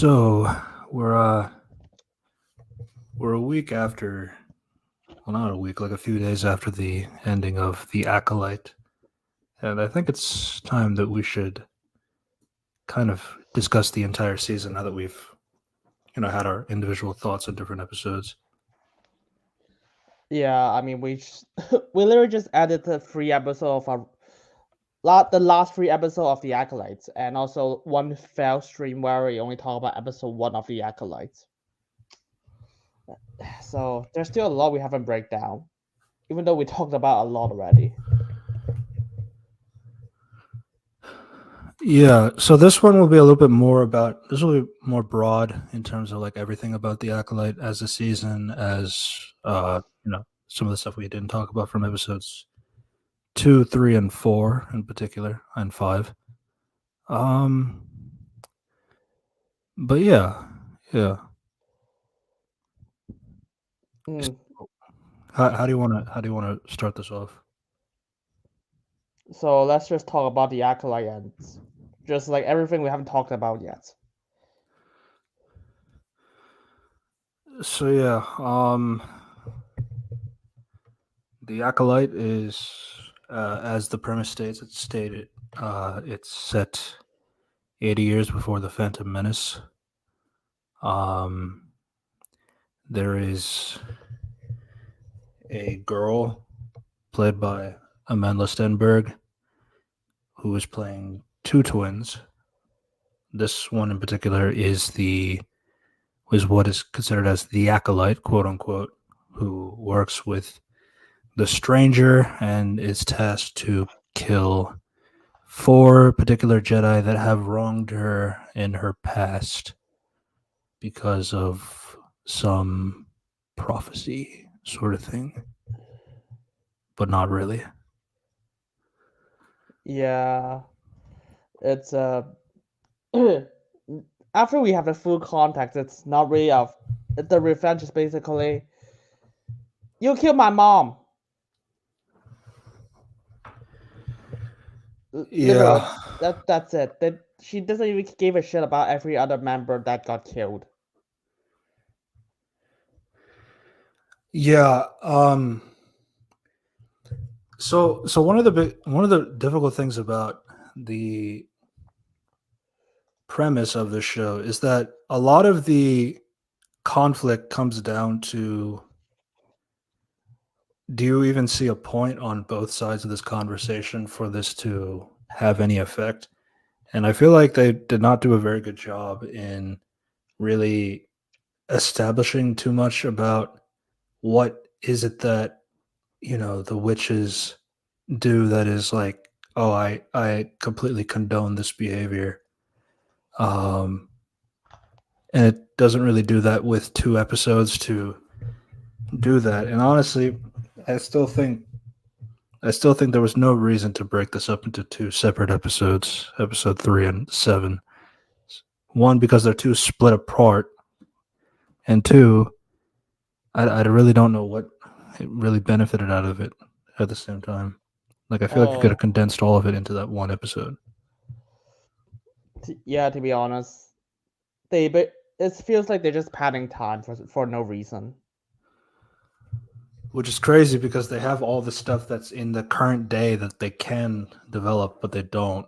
So we're we're a week after, well, not a week, like a few days after the ending of the Acolyte, and I think it's time that we should kind of discuss the entire season now that we've had our individual thoughts on different episodes. Yeah, I mean we literally just added the three episodes of the last three episodes of the Acolytes, and also one fail stream where we only talk about episode one of the Acolytes. So there's still a lot we haven't break down, even though we talked about a lot already. Yeah, so this one will be a little bit more about this will be more broad in terms of like everything about the Acolyte as a season, as some of the stuff we didn't talk about from episodes 2, 3, and 4 in particular, and 5. Um, but yeah. Mm. How do you want to start this off? So let's just talk about the Acolyte and just like everything we haven't talked about yet. So yeah, the Acolyte is, as the premise states, it's set 80 years before the Phantom Menace. Um, there is a girl played by Amanda Stenberg who is playing two twins. This one in particular is what is considered as the Acolyte, quote unquote, who works with the Stranger and is tasked to kill four particular Jedi that have wronged her in her past because of some prophecy sort of thing, but not really. Yeah, it's after we have the full context, it's not really of the revenge is basically you killed my mom. Literally, Yeah, that's it. That she doesn't even give a shit about every other member that got killed. yeah. So one of the difficult things about the premise of this show is that a lot of the conflict comes down to, do you even see a point on both sides of this conversation for this to have any effect? And I feel like they did not do a very good job in really establishing too much about what is it that, the witches do that is like, oh, I completely condone this behavior. Um, and it doesn't really do that with two episodes to do that. And honestly, I still think I still think there was no reason to break this up into two separate episodes, episode 3 and 7. One, because they're too split apart, and two, I really don't know what it really benefited out of it at the same time. Like, I feel like you could have Oh, condensed all of it into that one episode, yeah. To be honest, it feels like they're just padding time for no reason. which is crazy because they have all the stuff that's in the current day that they can develop, but they don't,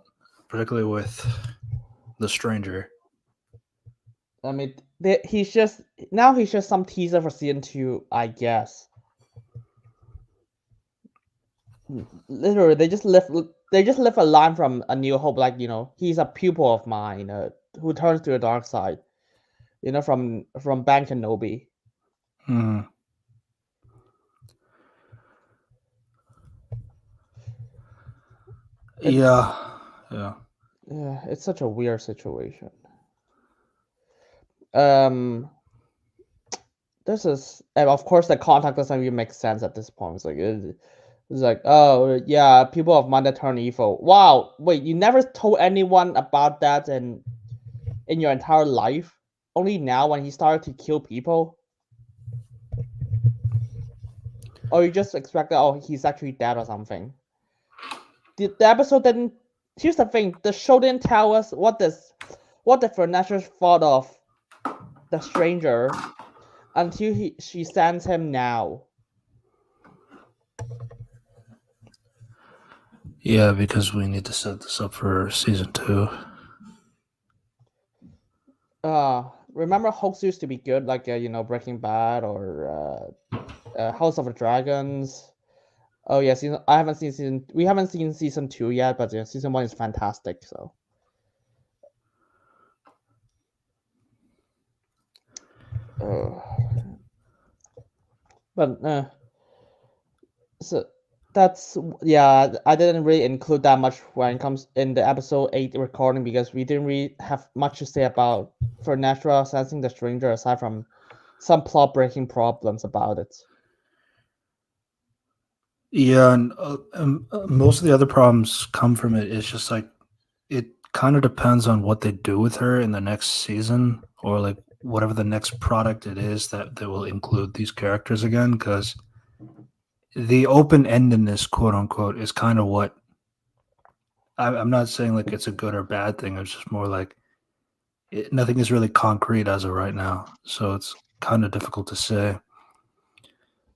particularly with The Stranger. I mean, he's just some teaser for season two, I guess. Literally, they just left a line from A New Hope, like he's a pupil of mine who turns to the dark side. From Ben Kenobi. Hmm. It's Yeah, yeah. yeah, it's such a weird situation. Um, this is and of course the contact doesn't even make sense at this point. It's like, oh yeah, people of mine that turn evil. Wow, wait, you never told anyone about that in your entire life? Only now when he started to kill people? Or you just expect that, oh, he's actually dead or something? The episode didn't. Here's the thing: the show didn't tell us what the Fernandez thought of the stranger until she sends him now. Yeah, because we need to set this up for season 2. Remember Hoax used to be good, like Breaking Bad or House of the Dragons. Oh yeah, we haven't seen season 2 yet, but season 1 is fantastic. So, uh, but so that's I didn't really include that much when it comes in the episode 8 recording because we didn't really have much to say about Supernatural sensing the stranger aside from some plot breaking problems about it. Yeah, and most of the other problems come from it. It's just like it kind of depends on what they do with her in the next season, or like whatever the next product it is that they will include these characters again. Because the open endedness, quote unquote, is kind of what I'm not saying like it's a good or bad thing. It's just more like nothing is really concrete as of right now, so it's kind of difficult to say.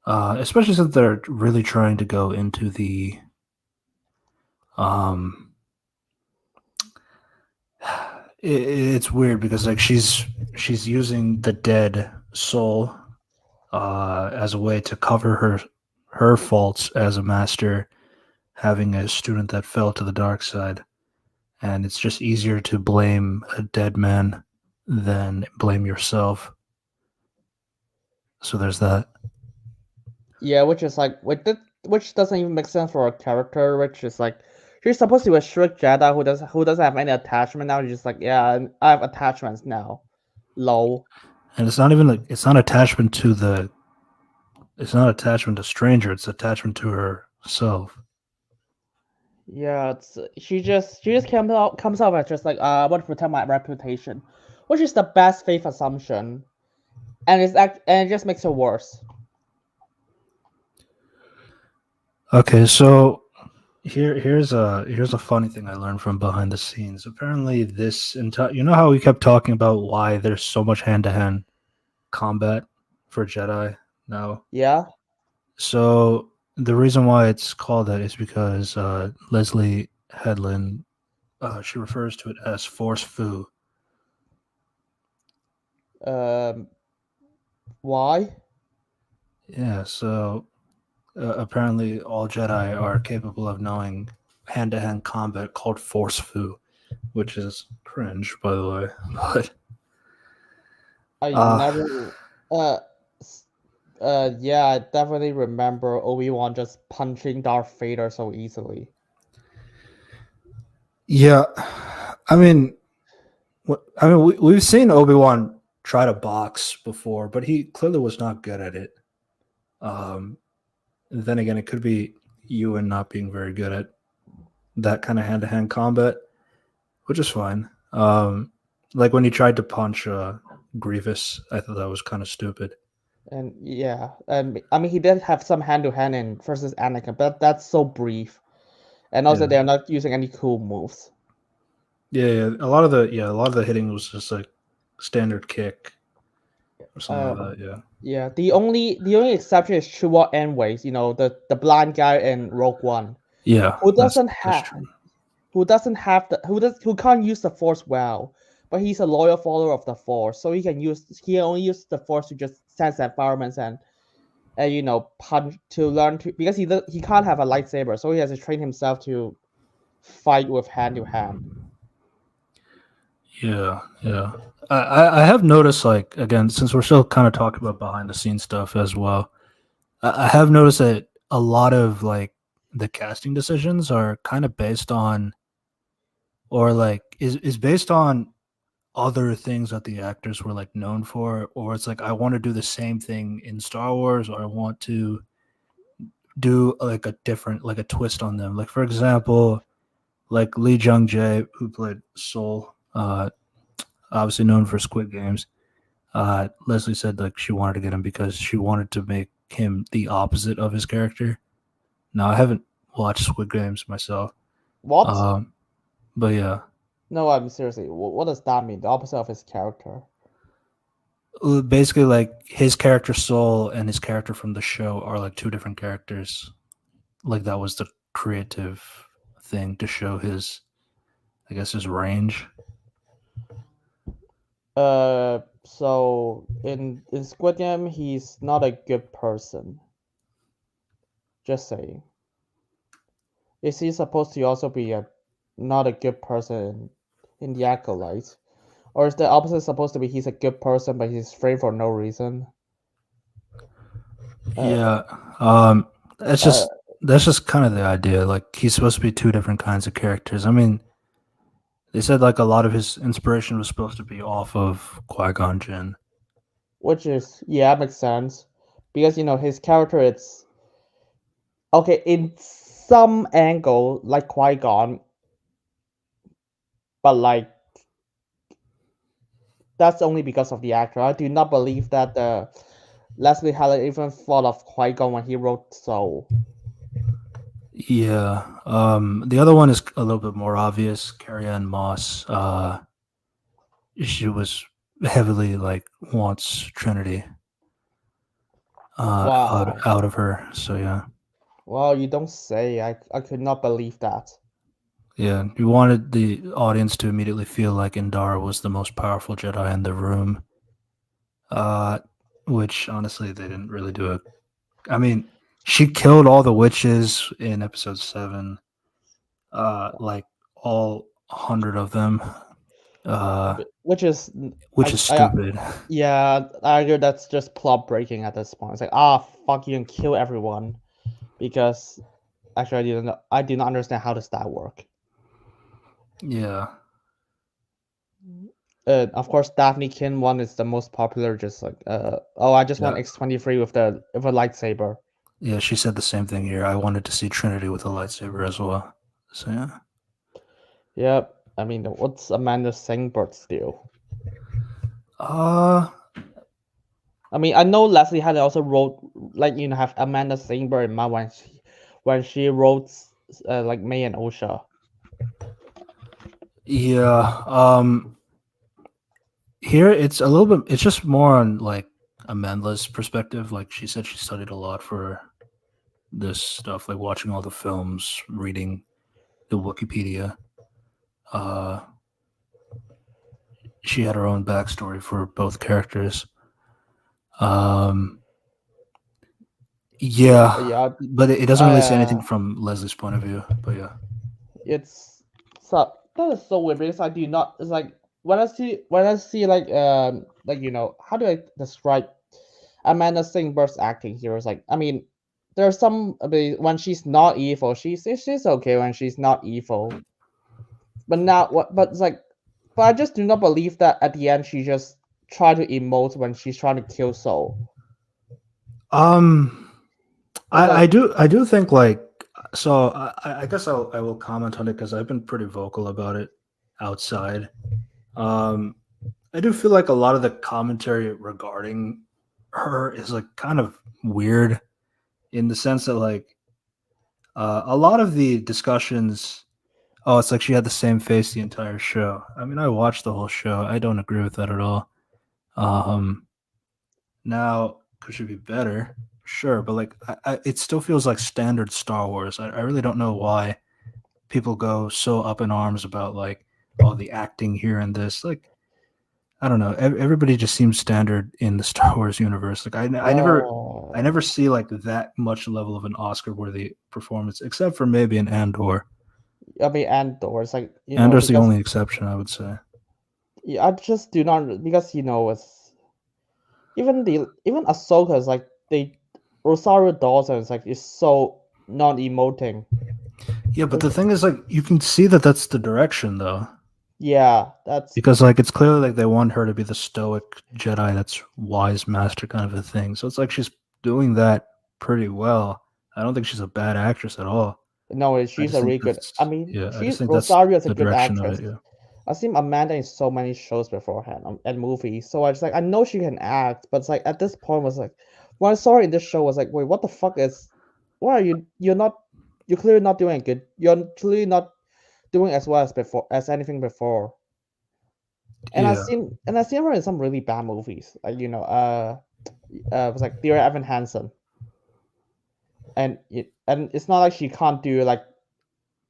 Especially since they're really trying to go into the um it's weird because like she's using the dead soul as a way to cover her faults as a master, having a student that fell to the dark side, and it's just easier to blame a dead man than blame yourself. So there's that. Yeah, which is like which doesn't even make sense for a character, which is like she's supposed to be a strict Jedi who doesn't have any attachment now. She's just like, yeah, I have attachments now. Low. And it's not even like it's not attachment to stranger, it's attachment to herself. Yeah, she just comes out as just like I want to protect my reputation, which is the best faith assumption, and it just makes it worse. Okay, so here's a funny thing I learned from behind the scenes. Apparently, this entire you know how we kept talking about why there's so much hand to hand combat for Jedi now. Yeah. So the reason why it's called that is because Leslie Headland she refers to it as Force Fu. Um. Why? Yeah, so apparently all Jedi are capable of knowing hand to hand combat called Force Fu, which is cringe, by the way. But I uh, never. Uh. Yeah, I definitely remember Obi-Wan just punching Darth Vader so easily. yeah, I mean, we've seen Obi-Wan try to box before, but he clearly was not good at it. Um, then again, it could be Ewan not being very good at that kind of hand-to-hand combat, which is fine. Like when he tried to punch Grievous, I thought that was kind of stupid. And yeah, I mean he did have some hand-to-hand in versus Anakin, but that's so brief. And also Yeah. they're not using any cool moves. Yeah. A lot of the hitting was just like standard kick or something Uh, like that. Yeah. yeah. The only exception is Chewbacca anyways. The blind guy in Rogue One Yeah, who that's doesn't that's have true. who doesn't have the who can't use the Force well, but he's a loyal follower of the Force, so he only uses the Force to just sense environments and punch to learn to because he can't have a lightsaber, so he has to train himself to fight with hand to hand. Yeah. I have noticed, like, again, since we're still kind of talking about behind the scenes stuff as well, I have noticed that a lot of like the casting decisions are kind of based on, or like is based on other things that the actors were like known for, or it's like I want to do the same thing in Star Wars, or I want to do like a different, like a twist on them. Like for example, like Lee Jung Jae, who played Soul, obviously known for Squid Games. Leslie said like she wanted to get him because she wanted to make him the opposite of his character. Now I haven't watched Squid Games myself, What? um, but yeah, No, I'm seriously. What does that mean? The opposite of his character. Basically, like his character Soul and his character from the show are like two different characters. Like that was the creative thing to show his, I guess, his range. So in Squid Game, he's not a good person. Just saying. Is he supposed to also be a not a good person in the Acolyte? Or is the opposite supposed to be he's a good person but he's framed for no reason? Yeah. That's Uh, just kind of the idea. Like he's supposed to be two different kinds of characters. I mean, they said like a lot of his inspiration was supposed to be off of Qui-Gon Jinn. which is yeah, makes sense. Because his character it's okay in some angle like Qui-Gon, but like that's only because of the actor. I do not believe that Leslie Hallett even thought of Qui-Gon when he wrote Soul. Yeah. The other one is a little bit more obvious. Carrie Ann Moss. She was heavily like wants Trinity Wow. out of her. So yeah. Well, you don't say. I could not believe that. Yeah, you wanted the audience to immediately feel like Indara was the most powerful Jedi in the room, uh, which honestly they didn't really do it. I mean, she killed all the witches in episode 7, like all 100 of them, uh, Which is, which is I stupid. yeah, I argue that's just plot breaking at this point. It's like fuck you and kill everyone because actually I did not understand how does that work. Yeah, Of course, Daphne Kin one is the most popular. Just like I just want yeah, X-23 with a lightsaber. yeah. She said the same thing here. I wanted to see Trinity with a lightsaber as well. So yeah. Yep. I mean, what's Amanda Singbert's deal? Uh, I mean, I know Leslie had also wrote like have Amanda Singberg in mind when she wrote like May and Osha. yeah. Here it's a little bit. It's just more on like Amanda's perspective. Like she said, she studied a lot for this stuff, like watching all the films, reading the Wikipedia. Uh, she had her own backstory for both characters. Um, yeah, Yeah, but it doesn't really say anything from Leslie's point of view. But yeah, it's so that is so weird because I do not. It's like when I see like how do I describe Amanda Singberg's acting here? It's like I mean there's some I mean, when she's not evil, she's okay when she's not evil. But now what? But it's like, but I just do not believe that at the end she just tried to emote when she's trying to kill Soul. um, It's like I do think like so. I guess I will comment on it because I've been pretty vocal about it outside. Um, I do feel like a lot of the commentary regarding her is like kind of weird in the sense that like a lot of the discussions, oh, it's like she had the same face the entire show. I mean, I watched the whole show. I don't agree with that at all. Um, Now, could she be better? Sure, but like it still feels like standard Star Wars. I really don't know why people go so up in arms about like all the acting here and this. Like I don't know. Everybody just seems standard in the Star Wars universe. Like I never see like that much level of an Oscar-worthy performance, except for maybe an Andor. I mean Andor. It's like Andor's the because only exception, I would say. yeah, I just do not because it's even Ahsoka is like they Rosario Dawson is so non-emoting. Yeah, but It's, the thing is, like, you can see that that's the direction, though, yeah, that's because like it's clearly like they want her to be the stoic Jedi, that's wise master kind of a thing. So it's like she's doing that pretty well. I don't think she's a bad actress at all. no, I she's just a think really good. I that's mean, yeah. I just she think that's Rosario is a the good direction of actress. it. Yeah. I've seen Amanda in so many shows beforehand and movies, so I just like I know she can act, but it's like at this point was like when I saw her in this show was like, wait, what the fuck is? Why are you? You're clearly not doing good. You're clearly not doing as well as before as anything before. And Yeah. I've seen her in some really bad movies, like it was like Dear Evan Hansen, and it's not like she can't do like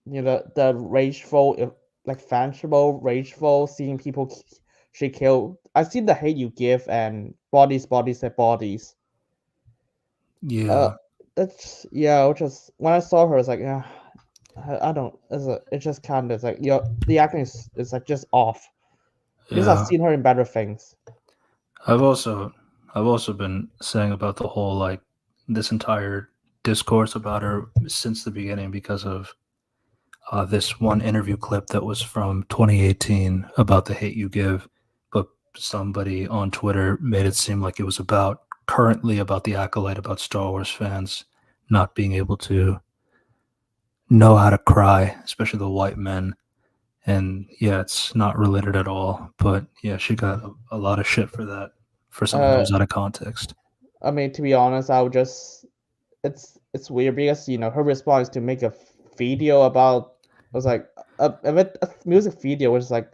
the rageful, like fanciful, rageful, seeing people she killed. I've seen the Hate You Give and Bodies, Bodies, and Bodies. Uh, Yeah. that's yeah. Which is when I saw her, it's like yeah, I don't. It just kind of it's like the acting is like just off because I've Yeah. seen her in better things. I've also I've also been saying about the whole like this entire discourse about her since the beginning because of this one interview clip that was from 2018 about the hate you give, but somebody on Twitter made it seem like it was about currently about the Acolyte, about Star Wars fans not being able to know how to cry, especially the white men. And yeah, it's not related at all. But yeah, she got a lot of shit for that, for something that Uh, was out of context. I mean, to be honest, I would just it's weird because her response to make a video about was like a music video was like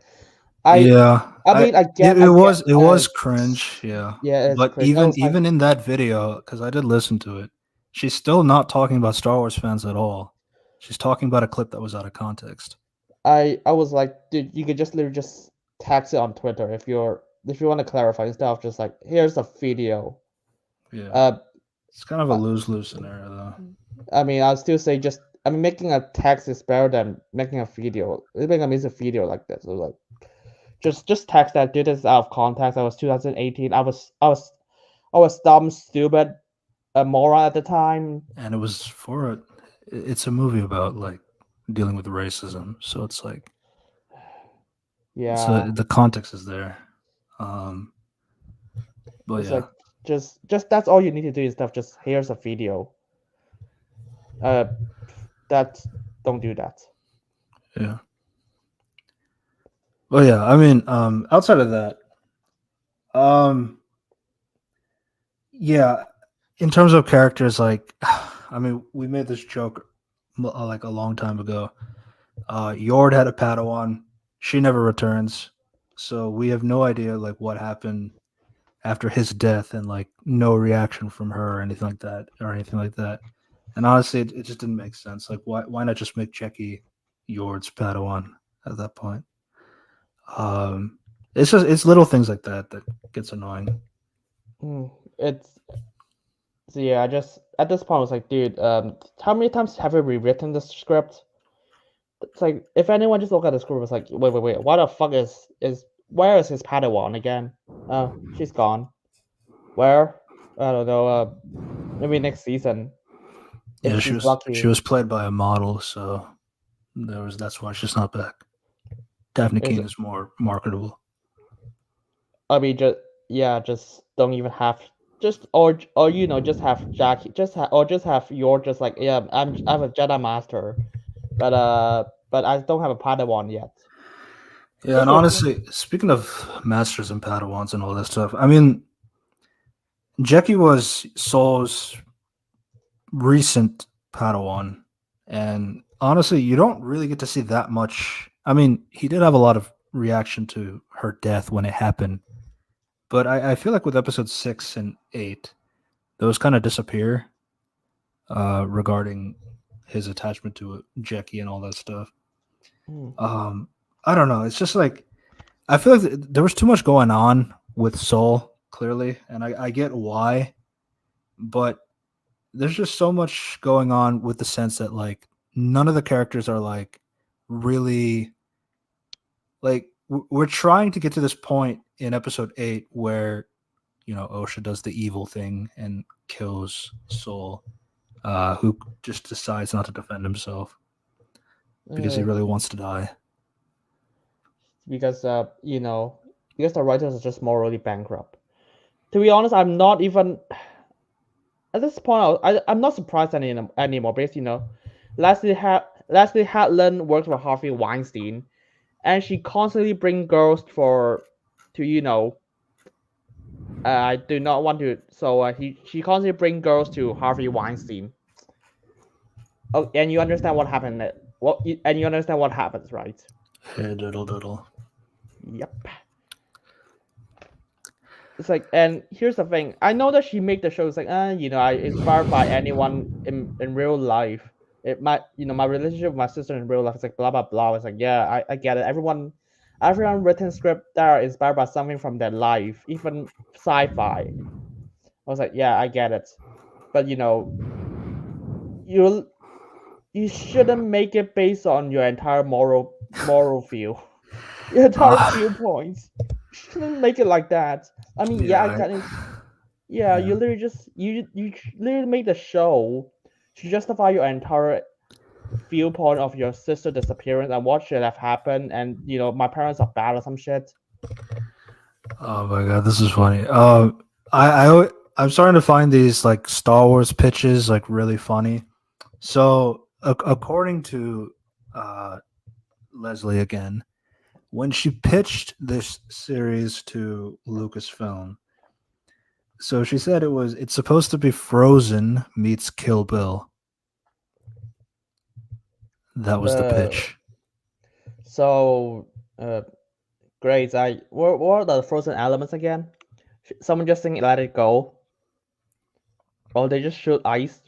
I Yeah, I mean I get it was cringe. Yeah, yeah it's but crazy. I was like even in that video, because I did listen to it, she's still not talking about Star Wars fans at all. She's talking about a clip that was out of context. I was like dude you could just literally just text it on Twitter if you want to clarify instead of just like here's a video. Yeah, Uh, it's kind of a I lose lose scenario though. I mean I'll still say just I mean making a text is better than making a video. Making a music video like this. So like just text that dude is out of context. I was 2018. I was dumb, stupid, a moron at the time. And it was for it. It's a movie about like dealing with racism, so it's like Yeah, the context is there. Um, but it's yeah, like just that's all you need to do instead of just here's a video. Uh, that don't do that. yeah. Well, yeah. I mean, outside of that, um, yeah. In terms of characters, like, I mean, we made this joke like a long time ago. Yord had a Padawan. She never returns, so we have no idea like what happened after his death, and like no reaction from her or anything like that, And honestly, it just didn't make sense. Like, why not just make Jackie Yord's Padawan at that point? It's little things like that that gets annoying. It's so yeah. I just at this point I was like, dude, how many times have we rewritten the script? It's like if anyone just look at the script, it's like, wait, what the fuck is where is his Padawan again? Oh, she's gone. Where? I don't know. Maybe next season if Yeah, she's she lucky. was played by a model, so that's why she's not back. Daphne Is Keane is more marketable. I mean, just don't even have just just have Jackie, just have your just like yeah, I'm a Jedi Master, but I don't have a Padawan yet. Yeah, Just and replace. honestly, speaking of masters and Padawans and all that stuff, I mean, Jackie was Saul's recent Padawan, and honestly, you don't really get to see that much. I mean, he did have a lot of reaction to her death when it happened, but I feel like with episode 6 and 8, those kind of disappear regarding his attachment to Jackie and all that stuff. Hmm. Um, I don't know. It's just like I feel like there was too much going on with Saul, clearly, and I get why, but there's just so much going on with the sense that like none of the characters are like really like we're trying to get to this point in episode 8 where Osha does the evil thing and kills Saul, who just decides not to defend himself because he Uh, really wants to die. because because the writers are just morally bankrupt. To be honest, I'm not even at this point. I'm not surprised anymore because Leslie Hadland worked for Harvey Weinstein, and she constantly bring girls to I do not want to. So she constantly bring girls to Harvey Weinstein. Oh, and you understand what happened? And you understand what happens, right? Hey, diddle diddle. Yep. it's like, and here's the thing. I know that she made the show. It's like, I inspired by anyone in real life. My relationship with my sister in real life. It's like blah blah blah. It's like, yeah, I get it. Everyone written script that are inspired by something from their life, even sci-fi. I was like, yeah, I get it. But you you shouldn't make it based on your entire moral view, your entire Uh, viewpoints. You shouldn't make it like that. I mean, yeah, yeah, I can. Yeah, yeah. you literally just you literally made the show to justify your entire viewpoint of your sister disappearance and what should have happened, and my parents are bad or some shit. Oh my god, this is funny. I'm starting to find these like Star Wars pitches like really funny. So according to uh, Leslie again, when she pitched this series to Lucasfilm, so she said it's supposed to be Frozen meets Kill Bill. That was the Uh, pitch. so uh, great. What are the frozen elements again? Someone just saying let it go, or they just shoot ice.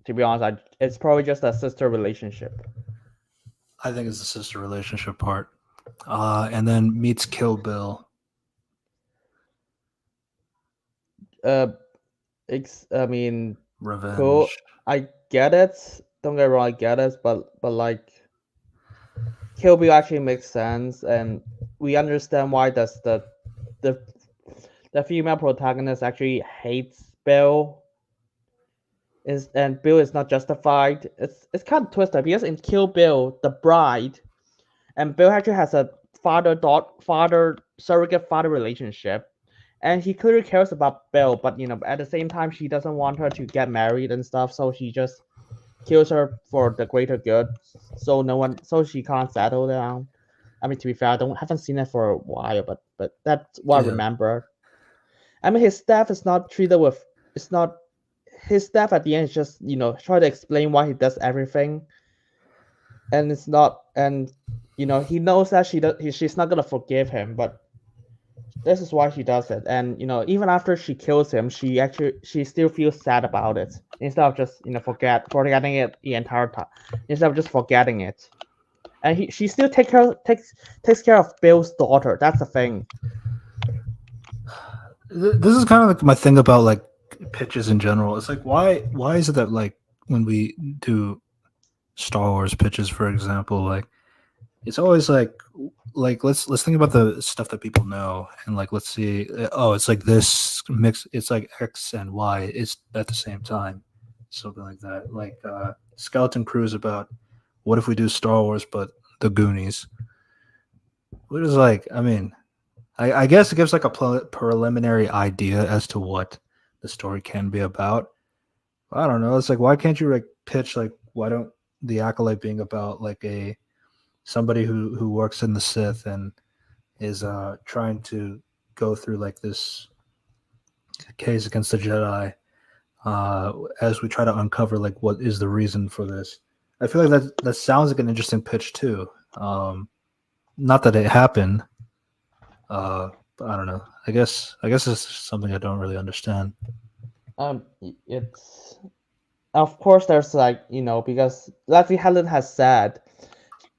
To be honest, it's probably just a sister relationship. I think it's the sister relationship part. And then meets Kill Bill. Uh, I mean, cool. Revenge. I get it. Don't get me wrong, I get it. But like, Kill Bill actually makes sense, and we understand why the the female protagonist actually hates Bill. And Bill is not justified. It's kind of twisted because in Kill Bill, the bride and Bill actually has a father surrogate father relationship, and he clearly cares about Bill, but at the same time she doesn't want her to get married and stuff, so she just kills her for the greater good, so she can't settle down. I mean, to be fair, I don't haven't seen it for a while, but that's what I Yeah. remember. I mean, his staff is not treated with. It's not his staff at the end is just try to explain why he does everything, and it's not, and he knows that she's not gonna forgive him, but this is why she does it. And even after she kills him, she still feels sad about it instead of just forgetting it the entire time, instead of just forgetting it. And she still takes care of Bill's daughter. That's the thing. This is kind of like my thing about like pitches in general. It's like why is it that like when we do Star Wars pitches, for example, like it's always like let's think about the stuff that people know and like let's see, oh, it's like this mix, it's like X and Y is at the same time, something like that. Like Skeleton Crew is about what if we do Star Wars but the Goonies, which is like, I mean, I guess it gives like a preliminary idea as to what the story can be about. I don't know. It's like, why can't you like pitch like, why don't the Acolyte being about like a somebody who works in the Sith and is trying to go through like this case against the Jedi, as we try to uncover like what is the reason for this. I feel like that sounds like an interesting pitch too. Not that it happened, but I don't know. I guess it's something I don't really understand. It's of course there's like because Leslie Helen has said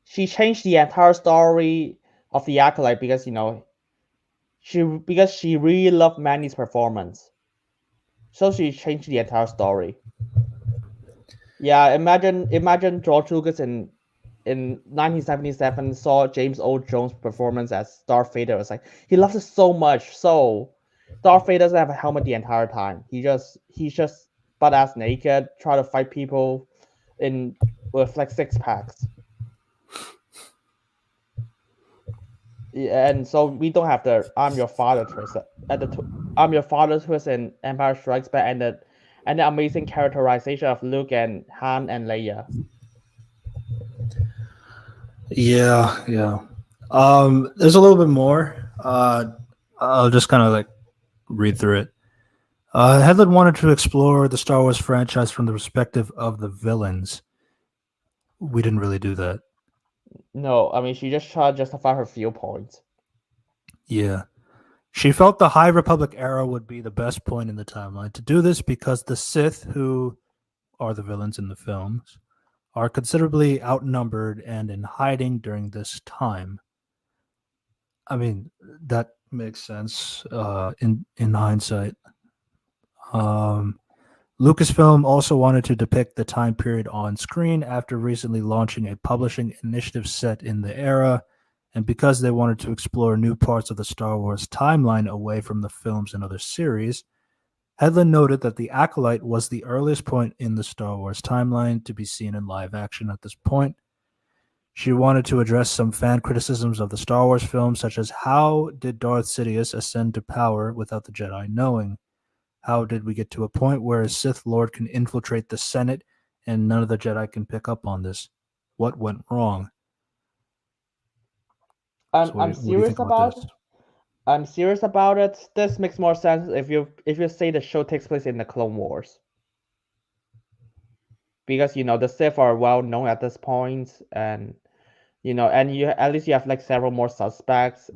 she changed the entire story of the Acolyte because she really loved Manny's performance, so she changed the entire story. Yeah, imagine George Lucas in 1977 saw James Earl Jones' performance as Darth Vader. It was like he loves it so much, so Darth Vader doesn't have a helmet the entire time. He's just butt ass naked, try to fight people in with like six packs. Yeah, and so we don't have the "I'm your father" twist "I'm your father" twist in Empire Strikes Back, and the amazing characterization of Luke and Han and Leia. Yeah, yeah. There's a little bit more. I'll just kind of like read through it. Headland wanted to explore the Star Wars franchise from the perspective of the villains. We didn't really do that. No, I mean she just tried to justify her viewpoint. Yeah. She felt the High Republic era would be the best point in the timeline to do this because the Sith, who are the villains in the films, are considerably outnumbered and in hiding during this time. I mean, that makes sense in hindsight. Um, Lucasfilm also wanted to depict the time period on screen after recently launching a publishing initiative set in the era, and because they wanted to explore new parts of the Star Wars timeline away from the films and other series. Hedlund noted that The Acolyte was the earliest point in the Star Wars timeline to be seen in live action at this point. She wanted to address some fan criticisms of the Star Wars films, such as how did Darth Sidious ascend to power without the Jedi knowing? How did we get to a point where a Sith Lord can infiltrate the Senate and none of the Jedi can pick up on this? What went wrong? So I'm what do you serious think about about this? I'm serious about it. This makes more sense if you say the show takes place in the Clone Wars. Because the Sith are well known at this point, and and you at least you have like several more suspects,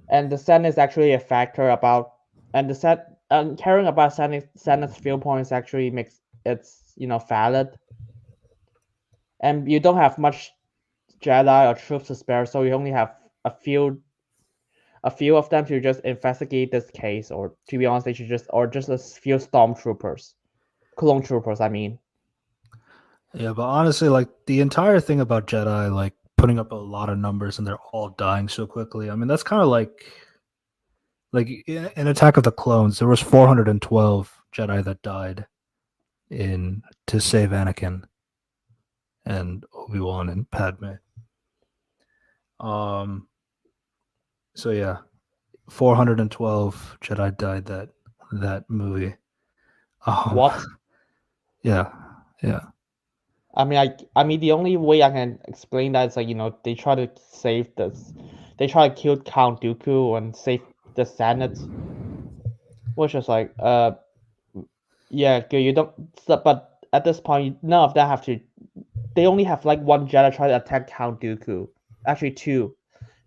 and the Senate is actually a factor about, and the set and caring about Senate's viewpoints actually makes it's valid, and you don't have much Jedi or troops to spare, so you only have a few of them to just investigate this case, or to be honest, they should just a few stormtroopers, clone troopers. I mean. Yeah, but honestly, like the entire thing about Jedi, like putting up a lot of numbers and they're all dying so quickly. I mean, that's kind of like in Attack of the Clones, there was 412 Jedi that died in to save Anakin and Obi-Wan and Padme. Um so yeah, 412 Jedi died that movie. What? Yeah. Yeah. I mean, the only way I can explain that is like they try to save this, they try to kill Count Dooku and save the Senate, which is like yeah, good. You don't, but at this point, none of them have to. They only have like one Jedi try to attack Count Dooku, actually two,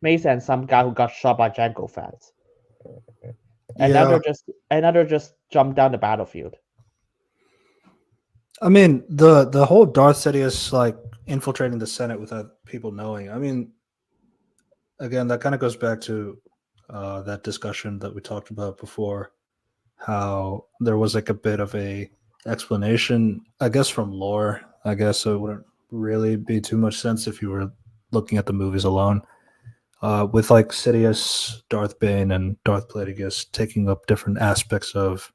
Mace and some guy who got shot by Jango Fett. Yeah. Another just jumped down the battlefield. I mean, the whole Darth Sidious like infiltrating the Senate without people knowing. I mean, again, that kind of goes back to that discussion that we talked about before, how there was like a bit of a explanation, I guess, from lore. I guess so it wouldn't really be too much sense if you were looking at the movies alone. With like Sidious, Darth Bane, and Darth Plagueis taking up different aspects of,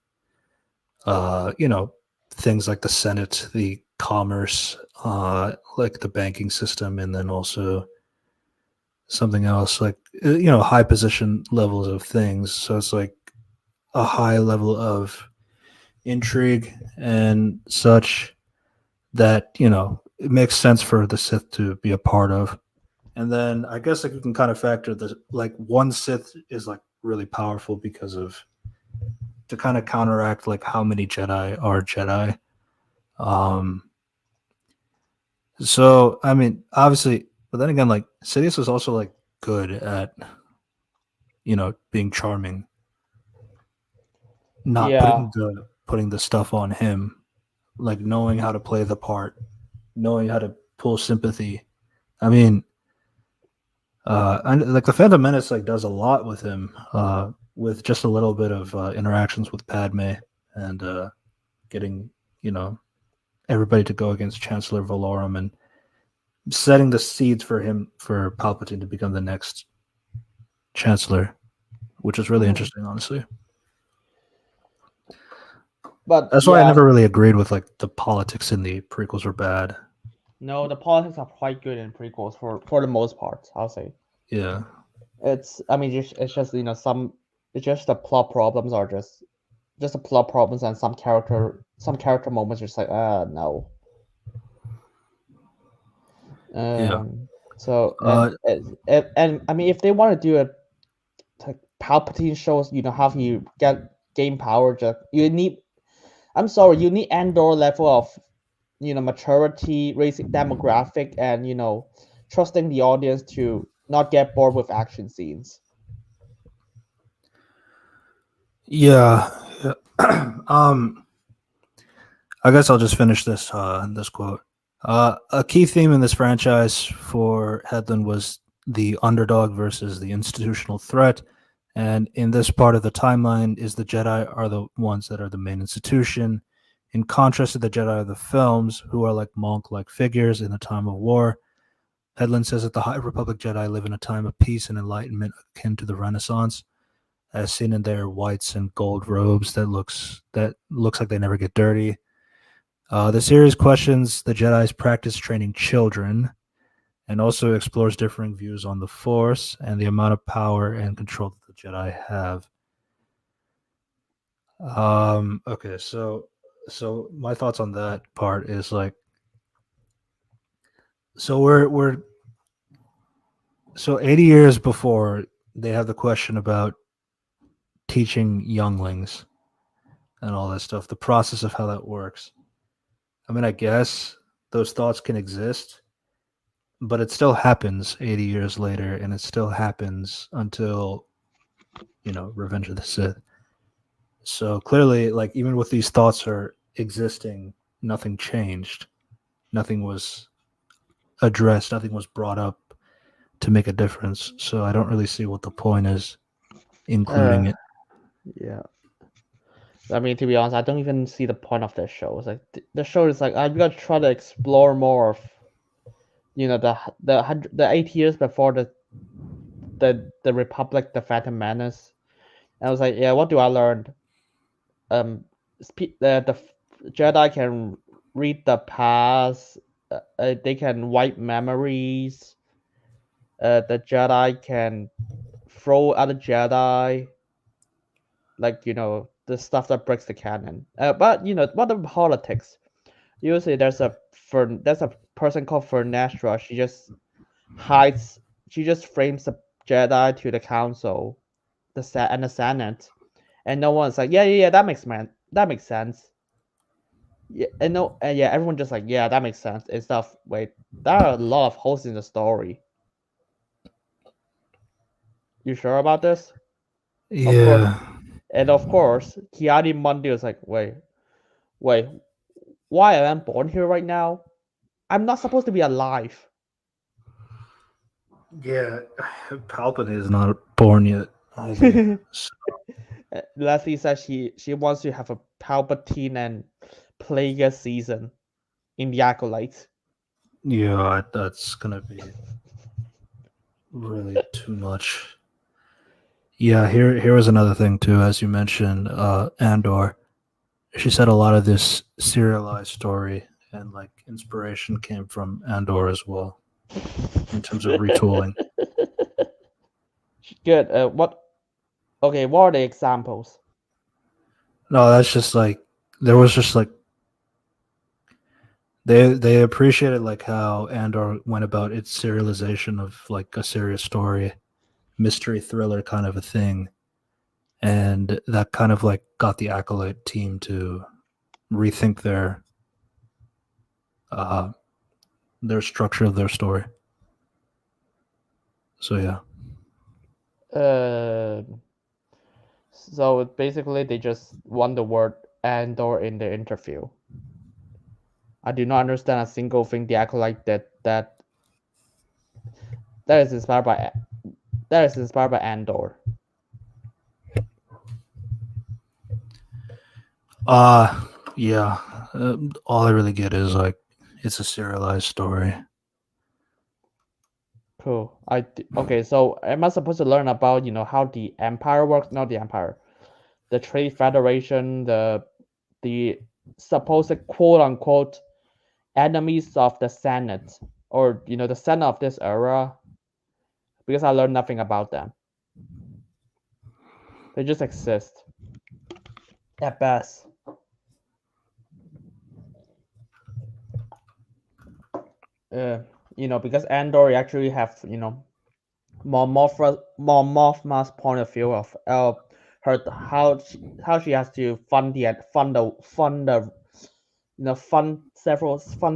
things like the Senate, the commerce, like the banking system, and then also something else like high position levels of things. So it's like a high level of intrigue and such that it makes sense for the Sith to be a part of. And then I guess like you can kind of factor the like one Sith is like really powerful because of to kind of counteract like how many Jedi are Jedi. Um so I mean obviously, but then again like Sidious was also like good at being charming, not Yeah, putting the stuff on him, like knowing how to play the part, knowing how to pull sympathy. I mean, and like the Phantom Menace like does a lot with him, with just a little bit of interactions with Padme and getting everybody to go against Chancellor Valorum and setting the seeds for him for Palpatine to become the next Chancellor, which is really interesting, honestly. but That's why I yeah, never really agreed with like the politics in the prequels were bad. no, the politics are quite good in prequels for the most part. I'll say. Yeah. I mean, it's just it's just the plot problems are just the plot problems and some character moments just like no. Yeah. So Uh, and I mean if they want to do it like Palpatine shows how you gain power, just you need, I'm sorry, you need Andor level of maturity, raising demographic, and trusting the audience to not get bored with action scenes. Yeah. Yeah. I guess I'll just finish this quote. A key theme in this franchise for Headland was the underdog versus the institutional threat. And in this part of the timeline, is the Jedi are the ones that are the main institution, in contrast to the Jedi of the films, who are like monk-like figures in the time of war. Headland says that the High Republic Jedi live in a time of peace and enlightenment akin to the Renaissance, as seen in their whites and gold robes that looks like they never get dirty. The series questions the Jedi's practice training children and also explores differing views on the Force and the amount of power and control that the Jedi have. Okay, so my thoughts on that part is like, so we're so 80 years before they have the question about teaching younglings and all that stuff, the process of how that works. I mean, I guess those thoughts can exist, but it still happens 80 years later, and it still happens until, Revenge of the Sith. So clearly, like, even with these thoughts are existing, nothing changed. Nothing was addressed, nothing was brought up to make a difference. So I don't really see what the point is including Uh, it. yeah. I mean, to be honest, I don't even see the point of that show. It's like the show is like I'm gonna try to explore more of the 8 years before the Republic, the Phantom Menace. And I was like, yeah, what do I learn? The Jedi can read the past. They can wipe memories. The Jedi can throw other Jedi, like the stuff that breaks the canon. But what the politics? Usually, there's a person called Fernestra. Hides. She just frames the Jedi to the council, and the Senate, and no one's like, yeah, that makes sense. Yeah, and no, and yeah, everyone just like, yeah, that makes sense and stuff. Wait, there are a lot of holes in the story. You sure about this? Of course, Yeah. and of course, Kiadi Mundi was like, wait, why am I born here right now? I'm not supposed to be alive. Yeah. Palpatine is not born yet either. So, Leslie says she wants to have a Palpatine and Plagueis season in the Acolyte. yeah, that's gonna be really too much. Yeah, here was another thing too, as you mentioned, Andor. She said a lot of this serialized story and like inspiration came from Andor as well in terms of retooling. Good. What? Okay. What are the examples? No, that's just like there was just like they appreciated like how Andor went about its serialization of like a serious story, mystery thriller kind of a thing, and that kind of like got the Acolyte team to rethink uh their structure of their story. So yeah. Uh, so basically, they just want the word Andor in the interview. I do not understand a single thing the Acolyte that is inspired by Andor. Uh yeah. All I really get is like it's a serialized story. Cool. Okay. So am I supposed to learn about how the Empire works? Not the Empire, the Trade Federation, the supposed quote unquote enemies of the Senate, or the Senate of this era, because I learned nothing about them. They just exist at best. Uh, because Andor actually have Mon Mothma's point of view of her how she has to fund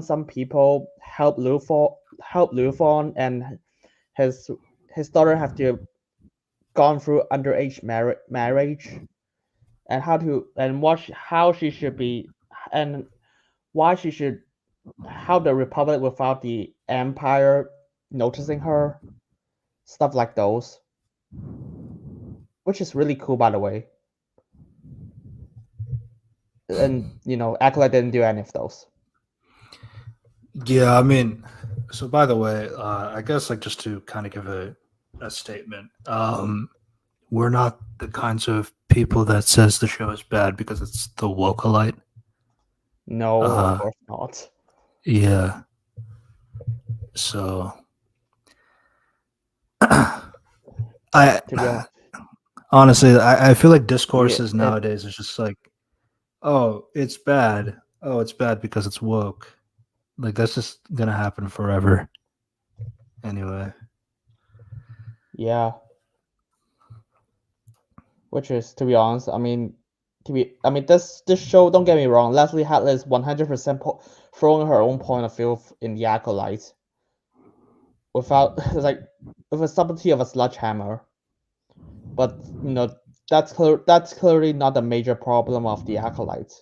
some people, help Lufon, and his daughter have to gone through underage marriage. and how she should be, and why she should, how the Republic without the Empire noticing her, stuff like those, which is really cool, by the way. And Acolyte didn't do any of those. Yeah, I mean, so by the way, I guess like just to kind of give a statement, we're not the kinds of people that says the show is bad because it's the Wokalite. No, of course not. Yeah. So I To be honest, honestly, I feel like discourses it, nowadays is just like, oh, it's bad. Oh, it's bad because it's woke. Like that's just gonna happen forever. Anyway. yeah. Which is, to be honest, I mean, this show. Don't get me wrong. Leslie Hadley is 100% throwing her own point of view in the Acolyte, without like with the subtlety of a sledgehammer. But that's clearly not the major problem of the Acolyte.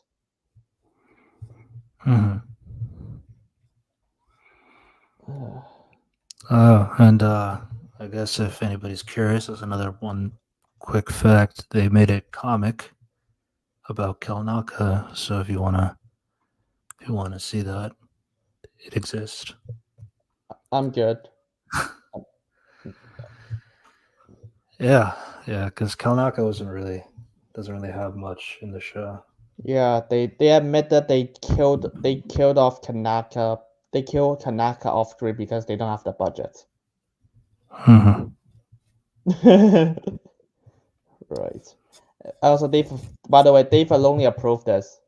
Mm-hmm. Oh, and I guess if anybody's curious, there's another one quick fact. They made a comic about Kelnaka, so if you wanna see that, it exists. I'm good. Yeah, because Kelnaka doesn't really have much in the show. Yeah, they admit that they killed off Kanaka. They killed Kanaka off screen because they don't have the budget. Mm-hmm. Right. Also, by the way, Dave Filoni approved this.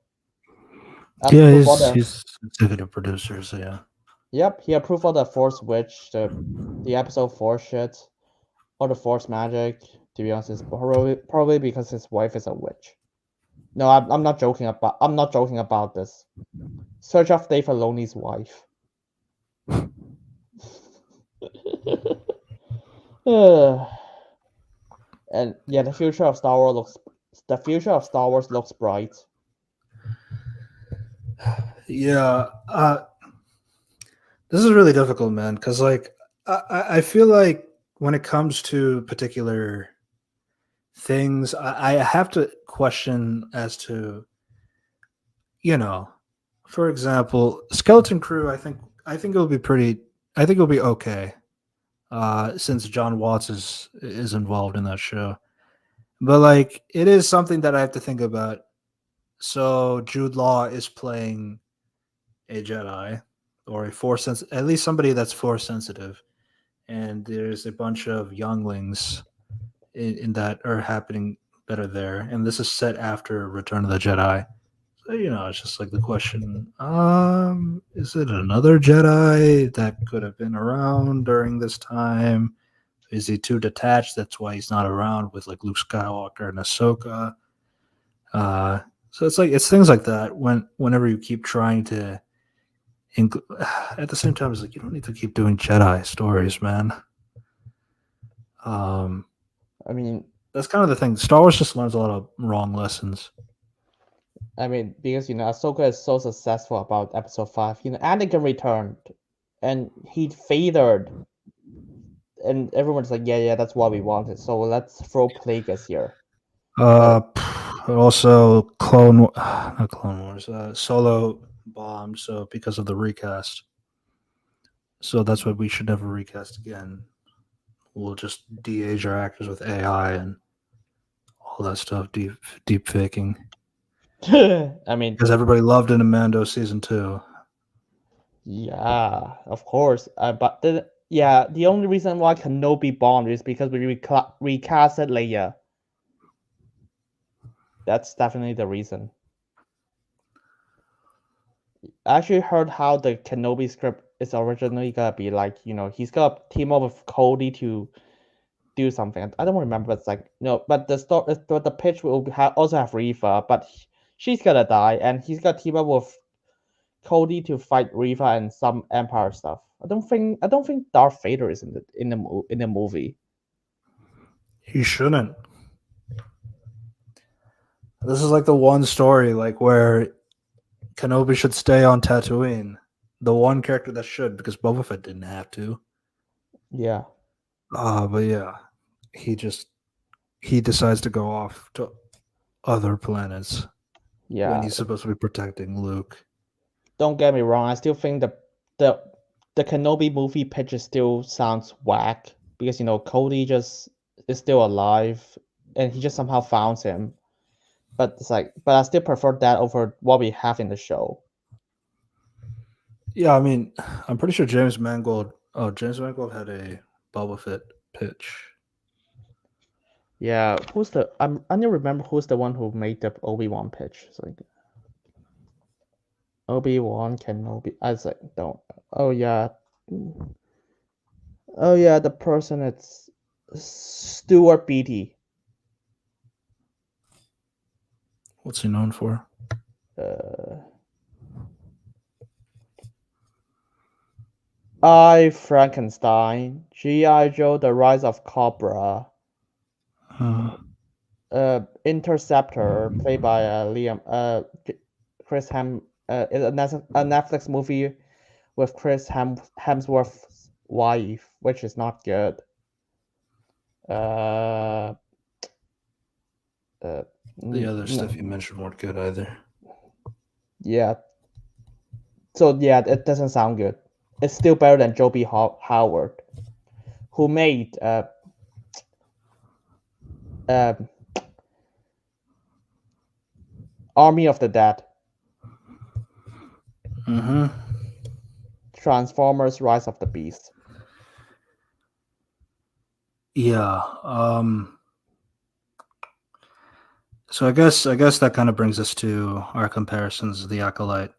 Yeah, he's executive producer, so yeah. Yep, he approved all the Force Witch, the episode 4 shit, all the Force magic. To be honest, it's probably because his wife is a witch. No, I'm not joking about this. Search of Dave Filoni's wife. And yeah, the future of Star Wars looks bright. Yeah, this is really difficult, man, because like I feel like when it comes to particular things, I have to question as to, for example, Skeleton Crew. I think it'll be pretty. I think it'll be okay, since John Watts is involved in that show. But like, it is something that I have to think about. So Jude Law is playing a Jedi or a Force at least somebody that's Force sensitive, and there's a bunch of younglings in that are happening that are there, and this is set after Return of the Jedi. So it's just like the question: is it another Jedi that could have been around during this time? Is he too detached? That's why he's not around with like Luke Skywalker and Ahsoka. So it's things like that. Whenever you keep trying to, at the same time, it's like you don't need to keep doing Jedi stories, man. I mean, that's kind of the thing. Star Wars just learns a lot of wrong lessons. I mean, because Ahsoka is so successful about Episode 5. Anakin returned, and he favored, and everyone's like, yeah, that's what we wanted. So let's throw Plagueis here. Also not Clone Wars, Solo bombed. So because of the recast, so that's why we should never recast again. We'll just de-age our actors with AI and all that stuff, deep faking. I mean, because everybody loved it in Mando season 2. Yeah, of course. But the only reason why Kenobi bombed is because we recasted Leia. That's definitely the reason. I actually heard how the Kenobi script is originally gonna be like. He's gonna team up with Cody to do something. I don't remember. It's like but the pitch will also have Reva, but she's gonna die, and he's gonna team up with Cody to fight Reva and some Empire stuff. I don't think Darth Vader is in the movie. He shouldn't. This is like the one story like where Kenobi should stay on Tatooine. The one character that should, because Boba Fett didn't have to. Yeah. But yeah, he just he decides to go off to other planets when Yeah. he's supposed to be protecting Luke. Don't get me wrong. I still think the the Kenobi movie picture still sounds whack because Cody just is still alive and he just somehow found him. But but I still prefer that over what we have in the show. Yeah, I mean, I'm pretty sure James Mangold. Oh, James Mangold had a Boba Fett pitch. Yeah, I don't remember who's the one who made the Obi-Wan pitch. It's like Obi-Wan Kenobi. I was like, don't. Oh yeah. Oh yeah, the person it's Stuart Beatty. What's he known for? I Frankenstein, G.I. Joe: The Rise of Cobra, Uh, Interceptor, played by Chris is a Netflix movie with Hemsworth's wife, which is not good. Uh, the other stuff you mentioned weren't good either. Yeah. So yeah, it doesn't sound good. It's still better than Joe B. Howard, who made uh, Army of the Dead, Mm-hmm. Transformers: Rise of the Beast. Yeah. So I guess that kind of brings us to our comparisons of the Acolyte.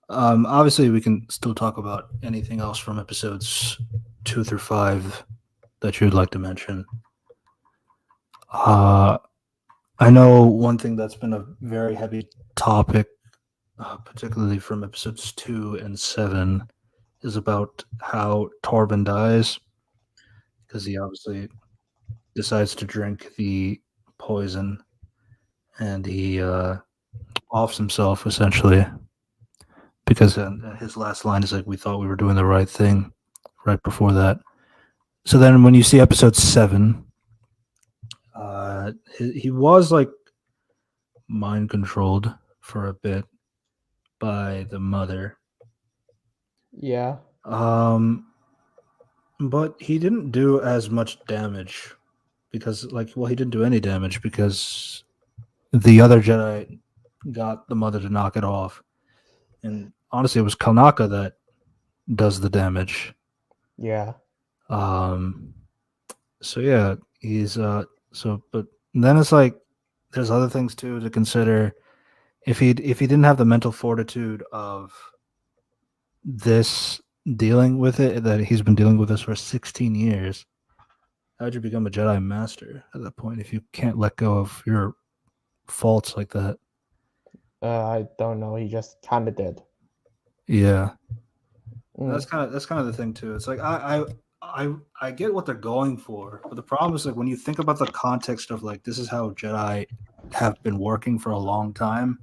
Obviously, we can still talk about anything else from episodes 2 through 5 that you'd like to mention. I know one thing that's been a very heavy topic, particularly from episodes 2 and 7, is about how Torben dies, because he obviously decides to drink the poison and he offs himself essentially, because his last line is like, "We thought we were doing the right thing," right before that. So then when you see episode 7, he was like mind controlled for a bit by the mother. Yeah. But he didn't do as much damage because, he didn't do any damage because the other Jedi got the mother to knock it off. And honestly, it was Kanaka that does the damage. Yeah. So yeah, he's but then it's like there's other things too to consider. If he didn't have the mental fortitude of this dealing with it, that he's been dealing with this for 16 years, how would you become a Jedi Master at that point if you can't let go of your faults like that? I don't know. He just kind of did. Yeah, Mm. that's kind of the thing too. It's like I get what they're going for, but the problem is like when you think about the context of like this is how Jedi have been working for a long time.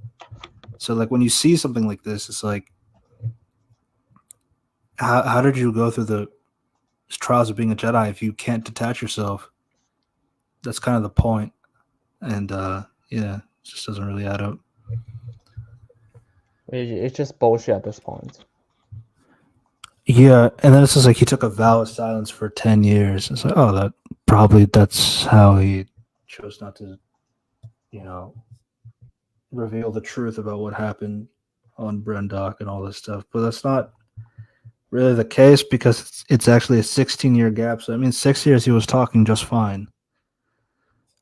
So like when you see something like this, it's like how did you go through the trials of being a Jedi if you can't detach yourself? That's kind of the point. And yeah, it just doesn't really add up. It's just bullshit at this point. Yeah, and then it's just like he took a vow of silence for 10 years. It's like, oh, that's how he chose not to, reveal the truth about what happened on Brendock and all this stuff. But that's not really the case because it's actually a 16-year gap. So I mean, 6 years he was talking just fine.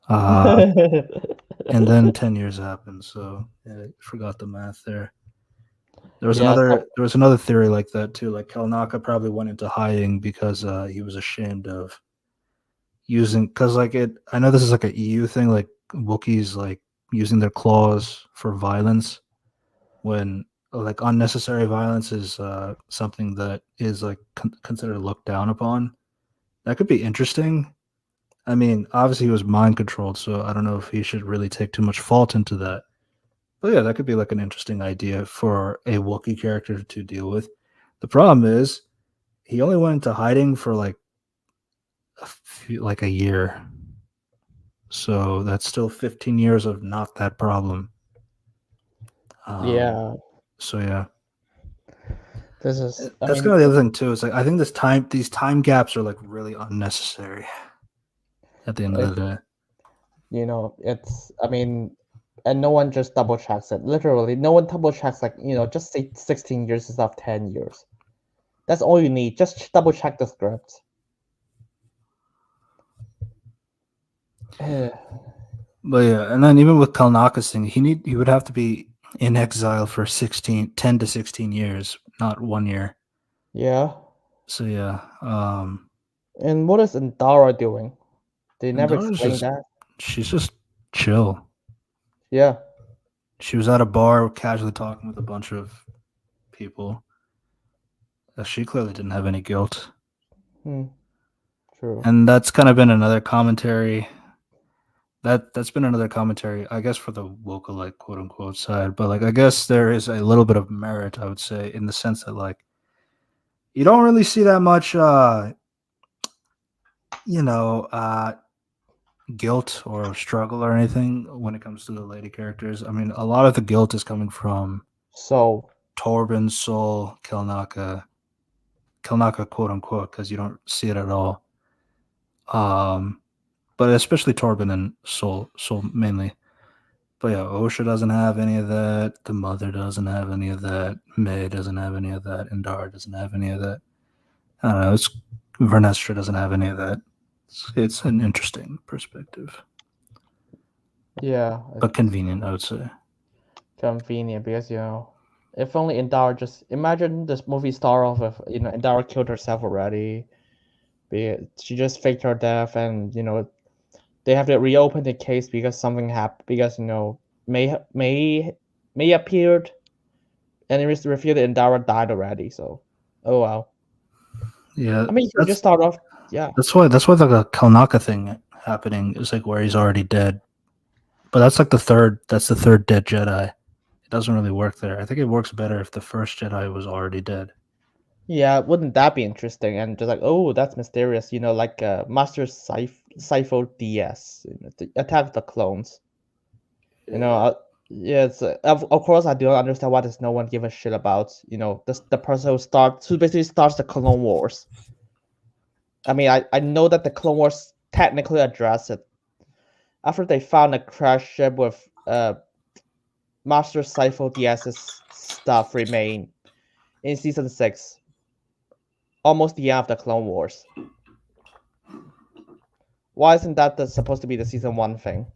And then 10 years happened. So yeah, I forgot the math there. There was Yeah. another theory like that too. Like Kalnaka probably went into hiding because he was ashamed of using, because I know this is like a EU thing, like Wookiees like using their claws for violence, when like unnecessary violence is something that is like considered looked down upon. That could be interesting. I mean, obviously he was mind controlled, so I don't know if he should really take too much fault into that. But yeah, that could be like an interesting idea for a Wookiee character to deal with. The problem is he only went into hiding for like a year. So that's still 15 years of not that problem. Um, Yeah, so yeah, this is. I that's kind mean, of the other thing too. It's like I think these time gaps are like really unnecessary at the end of if the day. it's. I mean, and no one just double checks it. Literally, no one double checks like just say 16 years instead of 10 years. That's all you need. Just double check the script. Eh, But yeah, and then even with Kalnaka's thing, he would have to be in exile for 10 to 16 years, not 1 year. yeah. So yeah, And what is Indara doing? They and never Dara's explained just that. she's just chill. Yeah. She was at a bar casually talking with a bunch of people. She clearly didn't have any guilt. Hmm. True. And that's kind of been another commentary. That's been another commentary, I guess, for the vocal like quote unquote side. But like I guess there is a little bit of merit, I would say, in the sense that like you don't really see that much you know, guilt or struggle or anything when it comes to the lady characters. I mean, a lot of the guilt is coming from So Torben, Sol, Kelnaka, quote unquote, because you don't see it at all. Um, but especially Torben and Sol mainly. But yeah, Osha doesn't have any of that. The mother doesn't have any of that. May doesn't have any of that. Indar doesn't have any of that. I don't know. Vernestra doesn't have any of that. It's an interesting perspective, yeah, but it's convenient, I would say. convenient because if only Indara just imagine this movie start off with Indara killed herself already. She just faked her death, and they have to reopen the case because something happened because May appeared and it was revealed that Indara died already. So, oh well. Yeah, I mean, you could just that's start off. Yeah, that's why the Kalnaka thing happening is like where he's already dead. But that's like the third. That's the third dead Jedi. It doesn't really work there. I think it works better if the first Jedi was already dead. yeah. Wouldn't that be interesting? And just like, oh, that's mysterious. Like Master Sifo DS, the Attack of the Clones. You know, Yeah. yeah. Of course I don't understand why does no one give a shit about the person who basically starts the Clone Wars. I mean, I know that the Clone Wars technically address it after they found a crash ship with Master Sifo DS's stuff remain in season 6, almost the end of the Clone Wars. Why isn't that supposed to be the season 1 thing?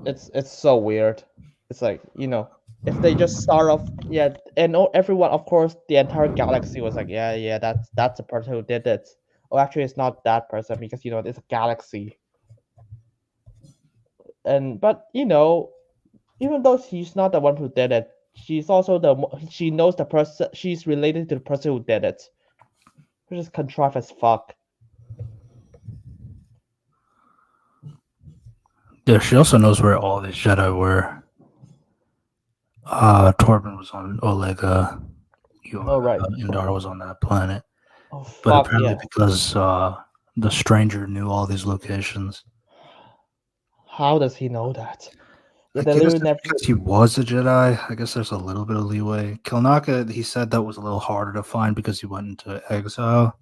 It's so weird. It's like if they just start off, yeah, and everyone, of course, the entire galaxy was like, yeah, that's the person who did it. Oh, actually, it's not that person because it's a galaxy. And but even though she's not the one who did it, she's also she knows the person. She's related to the person who did it, which is contrived as fuck. Yeah, she also knows where all these Jedi were. Torben was on Olega. Oh right. Indar was on that planet. Oh But fuck apparently, yeah. because the stranger knew all these locations, How does he know that? Yeah, I they guess literally it's never. because he was a Jedi. I guess there's a little bit of leeway. Kilnaka, he said that was a little harder to find because he went into exile.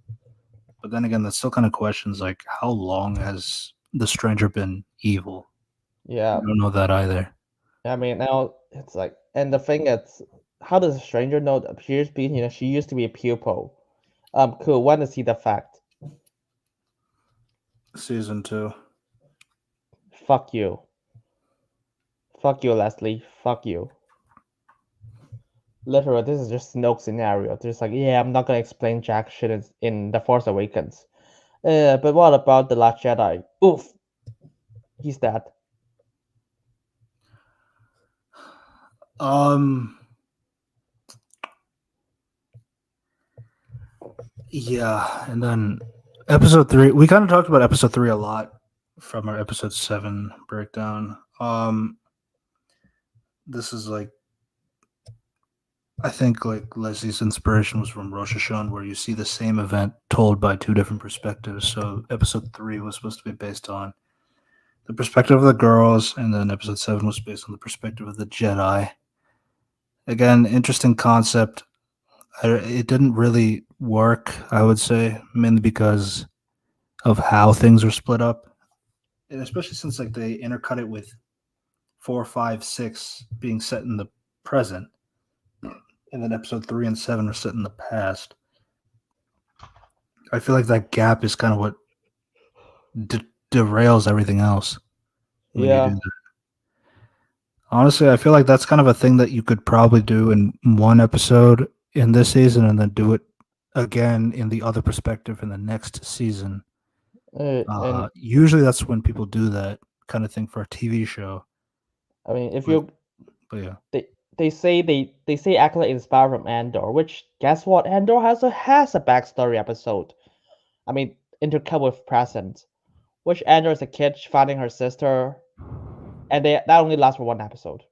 But then again, that still kind of questions like how long has the stranger been evil? I Yeah, don't know that either. I mean now it's like, and the thing is, how does a stranger know that appears being she used to be a pupil? Cool. When to see the fact? Season two. Fuck you. Fuck you, Leslie. Fuck you. Literally, this is just Snoke scenario. Just like, yeah, I'm not gonna explain jack shit in The Force Awakens. But what about the Last Jedi? Oof, he's dead. Um, Yeah, and then episode 3, we kind of talked about episode 3 a lot from our episode 7 breakdown. This is like, I think like Leslie's inspiration was from Rosh Hashanah, where you see the same event told by two different perspectives. So episode 3 was supposed to be based on the perspective of the girls, and then episode 7 was based on the perspective of the Jedi. Again, interesting concept. It didn't really work, I would say, mainly because of how things were split up, and especially since like they intercut it with 4, 5, 6 being set in the present, and then episode 3 and 7 are set in the past. I feel like that gap is kind of what derails everything else when you do Yeah, that. Honestly, I feel like that's kind of a thing that you could probably do in one episode in this season, and then do it again in the other perspective in the next season. and Usually, that's when people do that kind of thing for a TV show. I mean, if But, you but yeah, they say Acolyte inspired from Andor, which guess what? Andor has a backstory episode. I mean, intercut with present, which Andor is a kid finding her sister, and that only lasts for one episode.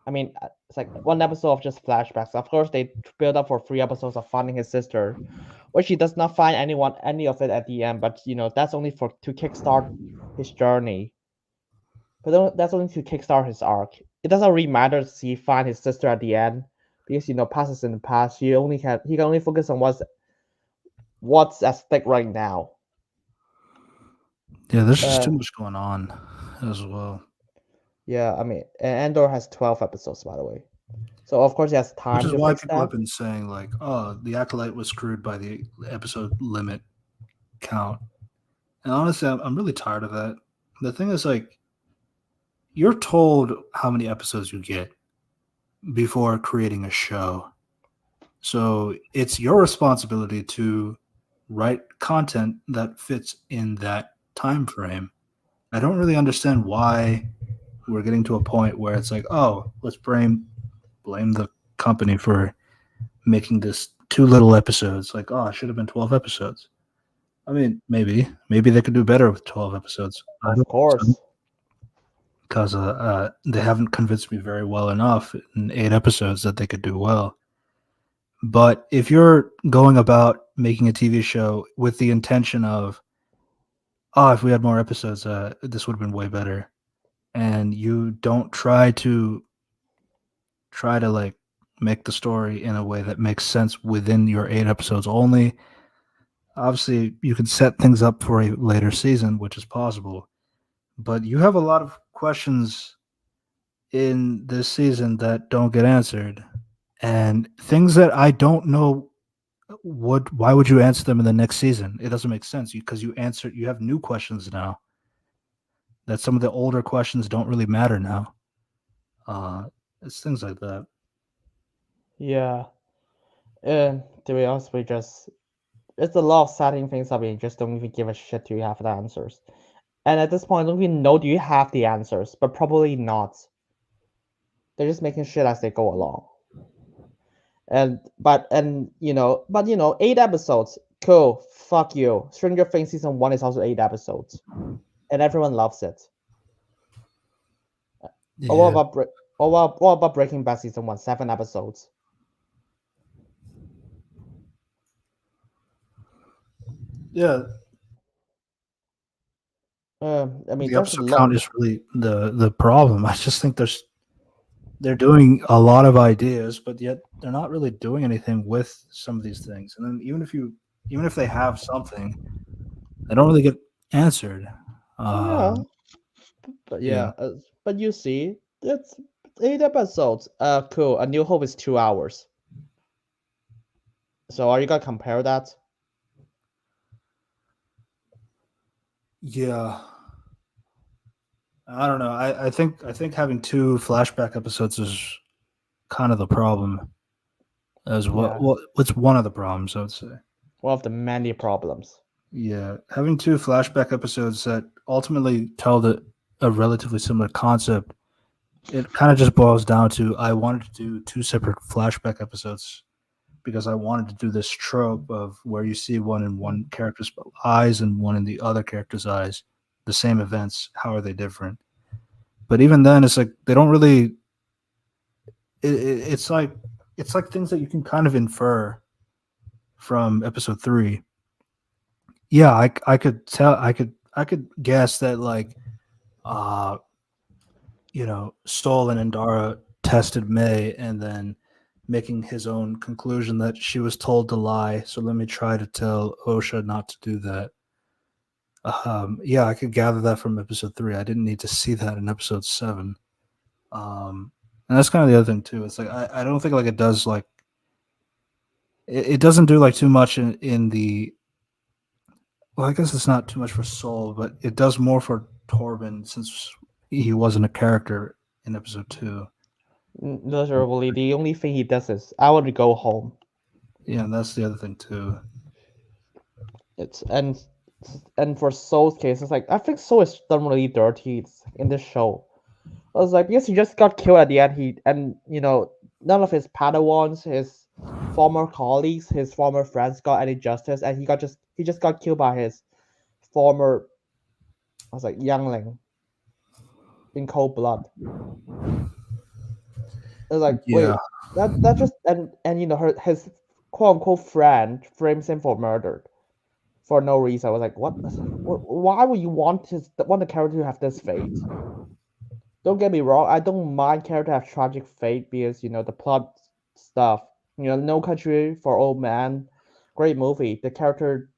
I mean, it's like one episode of just flashbacks. Of course, they build up for 3 episodes of finding his sister, which he does not find any of it at the end. But that's only for to kickstart his journey. But that's only to kickstart his arc. It doesn't really matter to see find his sister at the end because past is in the past. He can only focus on what's at stake right now. yeah, there's just too Uh, much going on as well. yeah, I mean, Andor has 12 episodes, by the way. So of course he has Which time is to why fix people that. have been saying like, "Oh, the Acolyte was screwed by the episode limit count." And honestly, I'm really tired of that. The thing is, like, you're told how many episodes you get before creating a show, so it's your responsibility to write content that fits in that time frame. I don't really understand why we're getting to a point where it's like, oh, let's blame the company for making this too little episodes. Like, oh, it should have been 12 episodes. I mean, maybe they could do better with 12 episodes. I don't Of think so, course. because they haven't convinced me very well enough in 8 episodes that they could do well. But if you're going about making a TV show with the intention of, oh, if we had more episodes, this would have been way better, and you don't try to like make the story in a way that makes sense within your 8 episodes only. Obviously, you can set things up for a later season, which is possible, but you have a lot of questions in this season that don't get answered, and things that I don't know. Why would you answer them in the next season? It doesn't make sense because you have new questions now, that some of the older questions don't really matter now. uh it's things like that. Yeah. And to be honest, it's a lot of setting things up and you just don't even give a shit till you have the answers. And at this point, I don't even know do you have the answers, but probably not. They're just making shit as they go along. But 8 episodes, cool. Fuck you. Stranger Things season 1 is also 8 episodes, and everyone loves it. Or Yeah, what about Breaking Bad season 1, 7 episodes? yeah, I mean, the there's a episode lot. count is really the problem. I just think they're doing a lot of ideas, but yet they're not really doing anything with some of these things. And then even if they have something, they don't really get answered. Yeah, um but yeah, but you see, it's 8 episodes. Cool. A New Hope is 2 hours. So are you gonna compare that? yeah, I don't know. I think having two flashback episodes is kind of the problem, as well. Yeah, Well, it's one of the problems, I would say. one of the many problems. Yeah, having two flashback episodes that ultimately tell a relatively similar concept, it kind of just boils down to, I wanted to do two separate flashback episodes because I wanted to do this trope of where you see one in one character's eyes and one in the other character's eyes, the same events. How are they different? But even then, it's like they don't really. It's like things that you can kind of infer from episode 3. Yeah, I could tell I could guess that like uh Sol and Indara tested May and then making his own conclusion that she was told to lie. So let me try to tell Osha not to do that. Yeah, I could gather that from episode 3. I didn't need to see that in episode 7. And that's kind of the other thing too. It's like I don't think like it does like it doesn't do like too much in the well, I guess it's not too much for Sol, but it does more for Torben since he wasn't a character in episode 2. Literally, the only thing he does is, I want to go home. Yeah, and that's the other thing too. It's and for Sol's case, it's like I think Sol is done really dirty in this show. I was like, because he just got killed at the end. None of his Padawans, his former colleagues, his former friends got any justice, and he just got killed by his former, I was like, youngling in cold blood. It was like, Yeah. wait, that just his quote unquote friend frames him for murder for no reason. I was like, what? Why would you want the character to have this fate? Don't get me wrong, I don't mind character have tragic fate because the plot stuff. No Country for Old Men, great movie. The character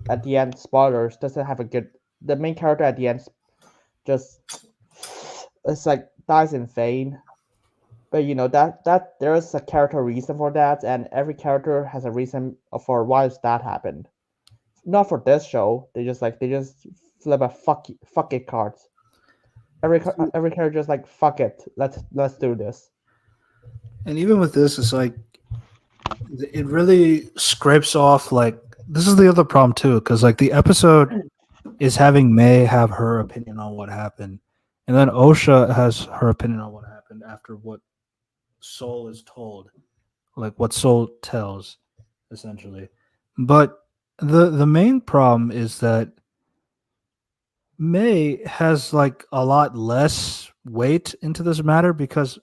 at the end, spoilers, doesn't have a good. The main character at the end just it's like dies in vain. But that there's a character reason for that, and every character has a reason for why that happened. Not for this show. They just flip a fuck it card. Every character just like fuck it. Let's do this. And even with this, it's like it really scrapes off like this is the other problem too, because like the episode is having May have her opinion on what happened, and then Osha has her opinion on what happened after what Sol is told, like what Sol tells, essentially. But the main problem is that May has like a lot less weight into this matter because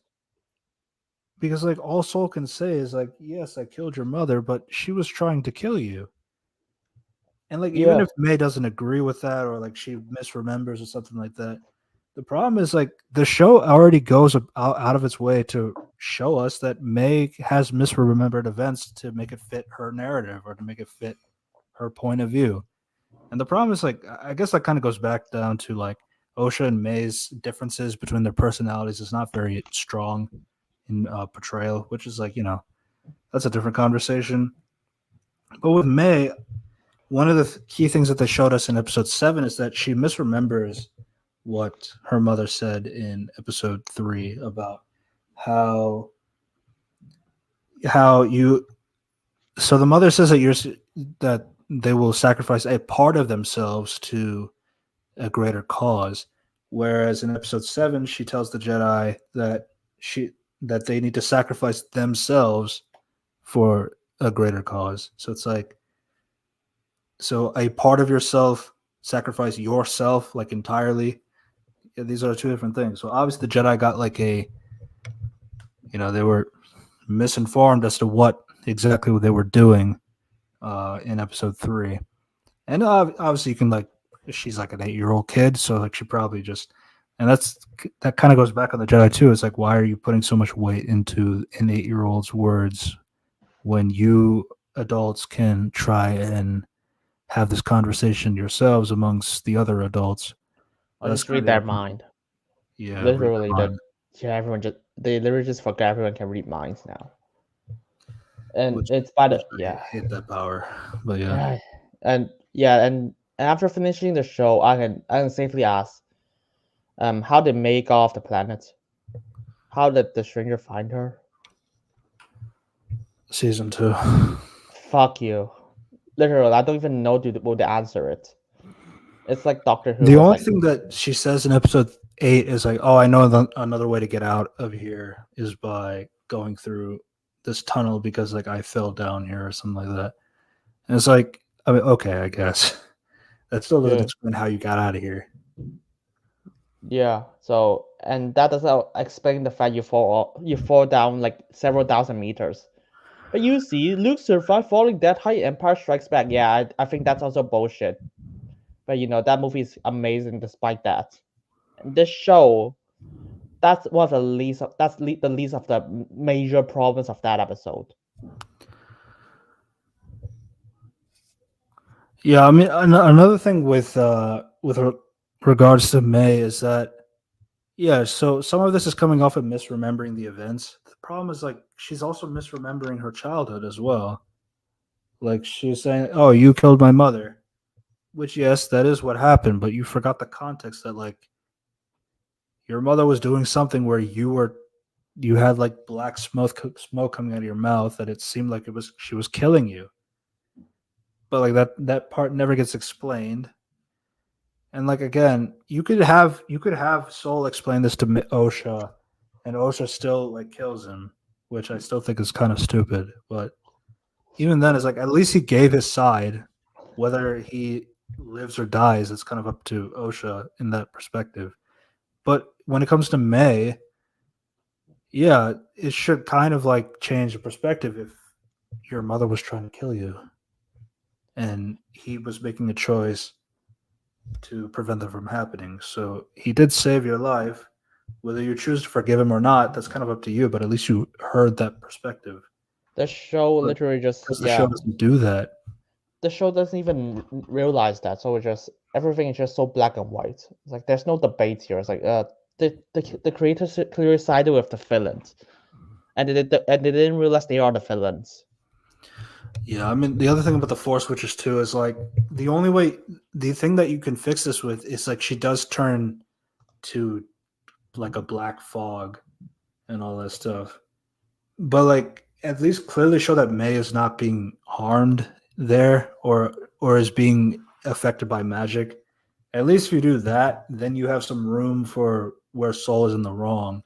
like all Sol can say is like, yes, I killed your mother, but she was trying to kill you. And like even if May doesn't agree with that or like she misremembers or something like that, the problem is like the show already goes out of its way to show us that May has misremembered events to make it fit her narrative or to make it fit her point of view. And the problem is like I guess that kind of goes back down to like Osha and May's differences between their personalities is not very strong in portrayal, which is like, that's a different conversation. But with May, one of the key things that they showed us in episode 7 is that she misremembers what her mother said in episode 3 about how you. So the mother says that they will sacrifice a part of themselves to a greater cause, whereas in episode 7 she tells the Jedi that they need to sacrifice themselves for a greater cause. So it's like, so a part of yourself, sacrifice yourself like entirely. Yeah, these are two different things. So obviously the Jedi got like they were misinformed as to what exactly they were doing in episode 3. And obviously you can like, she's like an 8-year-old kid. So like she probably just, and that kind of goes back on the Jedi too. It's like, why are you putting so much weight into an 8-year-old's words when you adults can try and have this conversation yourselves amongst the other adults? I'll just read their mind. Yeah, literally everyone they literally just forget everyone can read minds now. And it's by the I hate that power, but and after finishing the show, I can safely ask, how did May go off the planet? How did the stranger find her? Season 2. Fuck you. Literally, I don't even know will they answer it. It's like Doctor Who. The only thing that she says in episode 8 is like, "Oh, I know another way to get out of here is by going through this tunnel because like I fell down here or something like that. And it's like, I mean, okay, I guess that still doesn't Yeah. explain how you got out of here. Yeah. So and that doesn't explain the fact you fall down like several thousand meters. But you see, Luke survived falling that high. Empire Strikes Back. Yeah, I think that's also bullshit. But that movie is amazing despite that. And this show, that's one of the least of the least of the major problems of that episode. Yeah, I mean, another thing with regards to May is that yeah, so some of this is coming off of misremembering the events. The problem is like she's also misremembering her childhood as well. Like she's saying, "Oh, you killed my mother," which yes, that is what happened, but you forgot the context that like your mother was doing something where you had like black smoke coming out of your mouth that it seemed like it was she was killing you. But like that part never gets explained. And like again, you could have Soul explain this to OSHA, and OSHA still like kills him, which I still think is kind of stupid. But even then, it's like at least he gave his side. Whether he lives or dies, it's kind of up to OSHA in that perspective. But when it comes to May, yeah, it should kind of like change the perspective if your mother was trying to kill you, and he was making a choice to prevent them from happening. So he did save your life. Whether you choose to forgive him or not, that's kind of up to you. But at least you heard that perspective. The show But literally just because the show doesn't do that. The show doesn't even realize that, so it just everything is just so black and white. It's like there's no debate here. It's like the creators clearly sided with the villains, and they didn't realize they are the villains. Yeah, I mean the other thing about the Force Witches too is like the thing that you can fix this with is like she does turn to like a black fog and all that stuff. But like at least clearly show that May is not being harmed there or is being affected by magic. At least if you do that, then you have some room for where Soul is in the wrong.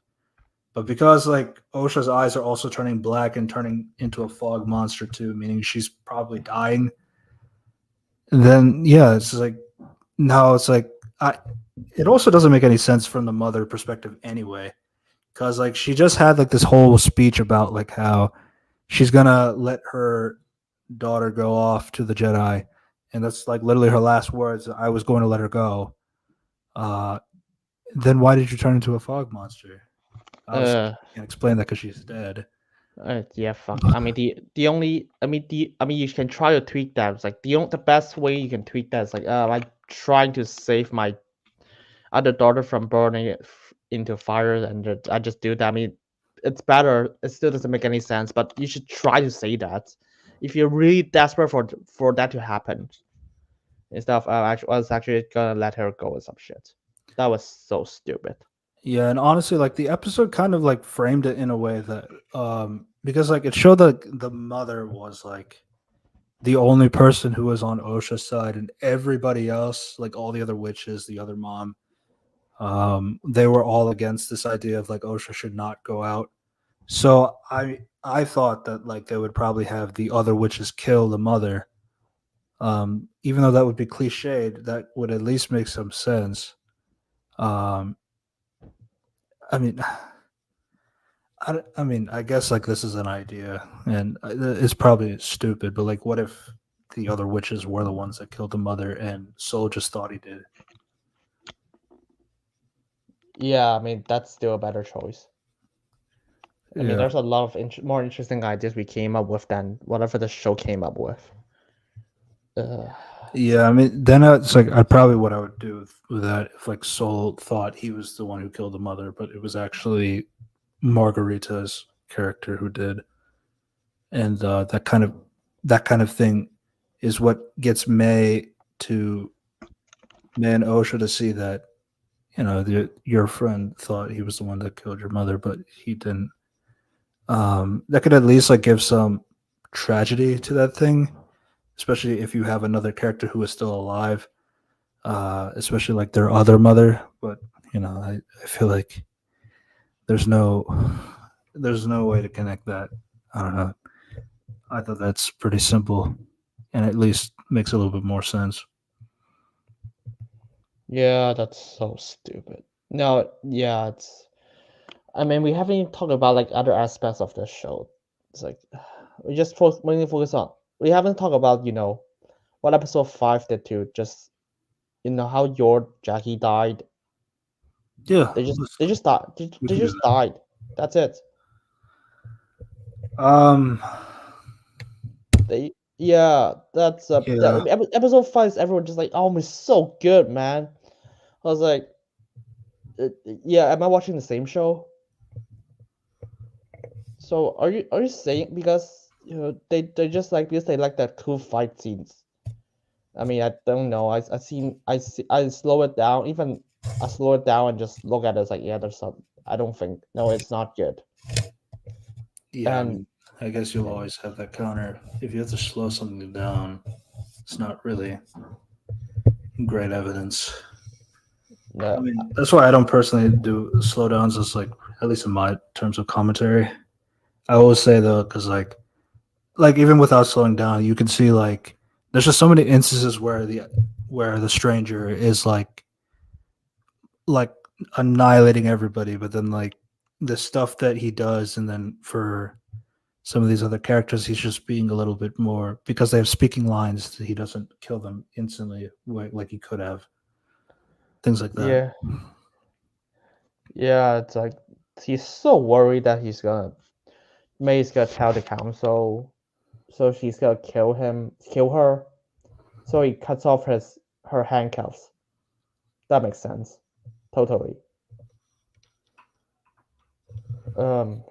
But because like Osha's eyes are also turning black and turning into a fog monster too, meaning she's probably dying, then yeah, it's like no, it's like it also doesn't make any sense from the mother perspective anyway. Because like she just had like this whole speech about like how she's gonna let her daughter go off to the Jedi, and that's like literally her last words. I was going to let her go. Uh, then why did you turn into a fog monster? Obviously, Uh, you can't explain that because she's dead. yeah, fuck. I mean, the only, I mean, you can try to tweak that. It's like the best way you can tweak that is like trying to save my other daughter from burning it into fire, and I just do that. I mean, it's better. It still doesn't make any sense, but you should try to say that if you're really desperate for that to happen. Instead of I was actually gonna let her go or some shit. That was so stupid. Yeah, and honestly, like the episode kind of like framed it in a way that because like it showed that the mother was like the only person who was on Osha's side, and everybody else, like all the other witches, the other mom, they were all against this idea of like Osha should not go out. So I thought that like they would probably have the other witches kill the mother. Even though that would be cliched, that would at least make some sense. Um, I mean, I mean, I guess like this is an idea, and it's probably stupid. But like, what if the other witches were the ones that killed the mother, and Soul just thought he did? Yeah, I mean that's still a better choice. I mean, Yeah, there's a lot of more interesting ideas we came up with than whatever the show came up with. yeah. I mean, then it's like I probably what I would do with that if like Soul thought he was the one who killed the mother, but it was actually Margarita's character who did, and that kind of thing is what gets May and Osha to see that your friend thought he was the one that killed your mother, but he didn't. That could at least like give some tragedy to that thing, especially if you have another character who is still alive, especially like their other mother. But I feel like there's no way to connect that. I don't know. I thought that's pretty simple, and at least makes a little bit more sense. Yeah, that's so stupid. No, yeah, it's. I mean, we haven't even talked about like other aspects of the show. It's like we just mainly focus on. We haven't talked about what episode 5 did to just how your Jackie died. Yeah, They just died. we They can do just died. That's it. that. Yeah, that's Yeah, episode 5 is everyone just like, oh, it's so good, man. I was like, yeah, am I watching the same show? So are you saying because they just like because they like that cool fight scenes? I mean, I don't know. I slow it down. Even I slow it down and just look at it. It's like, yeah, there's some. I don't think. No, it's not good. yeah. I And mean, I guess you'll always have that counter. If you have to slow something down, it's not really great evidence. I uh, mean, that's why I don't personally do slowdowns. As like, at least in my terms of commentary, I always say though, because like even without slowing down, you can see like there's just so many instances where the stranger is like annihilating everybody, but then like the stuff that he does, and then for some of these other characters, he's just being a little bit more because they have speaking lines. He doesn't kill them instantly like he could have. Things like that. yeah, yeah, it's like he's so worried that May's gonna tell the council, so she's gonna kill her. So he cuts off her handcuffs. That makes sense, totally. Um,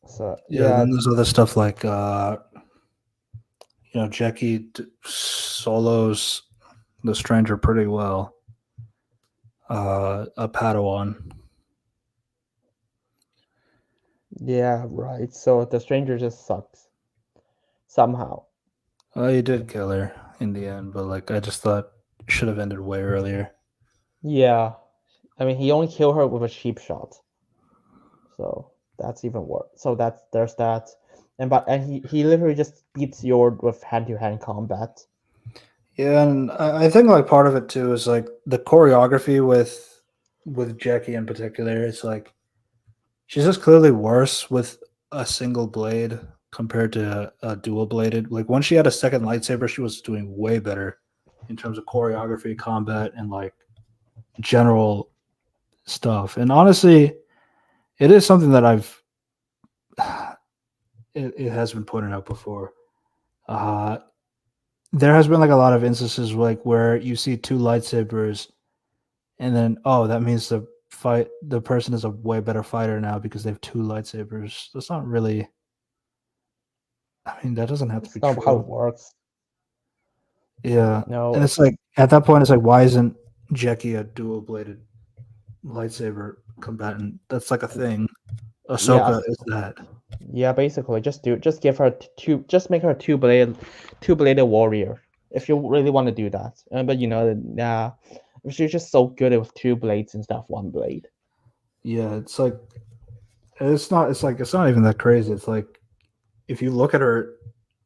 so Yeah. yeah, Then there's other stuff like Jackie solos the stranger pretty well. A Padawan. yeah, right. So the stranger just sucks somehow. He did kill her in the end, but like I just thought it should have ended way earlier. Yeah, I mean he only killed her with a cheap shot, so that's even worse. So there's that, and he literally just beats Yord with hand to hand combat. Yeah, and I think like part of it too is like the choreography with Jackie in particular. It's like she's just clearly worse with a single blade compared to a dual bladed. Like once she had a second lightsaber, she was doing way better in terms of choreography, combat, and like general stuff. And honestly, it is something that it has been pointed out before. Uh, there has been like a lot of instances like where you see two lightsabers, and then that means the person is a way better fighter now because they have two lightsabers. That's not really. I mean, that doesn't have to It's be not how true. it works. Yeah, No, and it's like at that point, it's like, why isn't Jackie a dual bladed lightsaber combatant? That's like a thing. yeah, Ahsoka is that. yeah. Basically, just give her just make her a two bladed warrior if you really want to do that. But nah, she's just so good with two blades instead of one blade. Yeah, it's like it's not. It's like it's not even that crazy. It's like if you look at her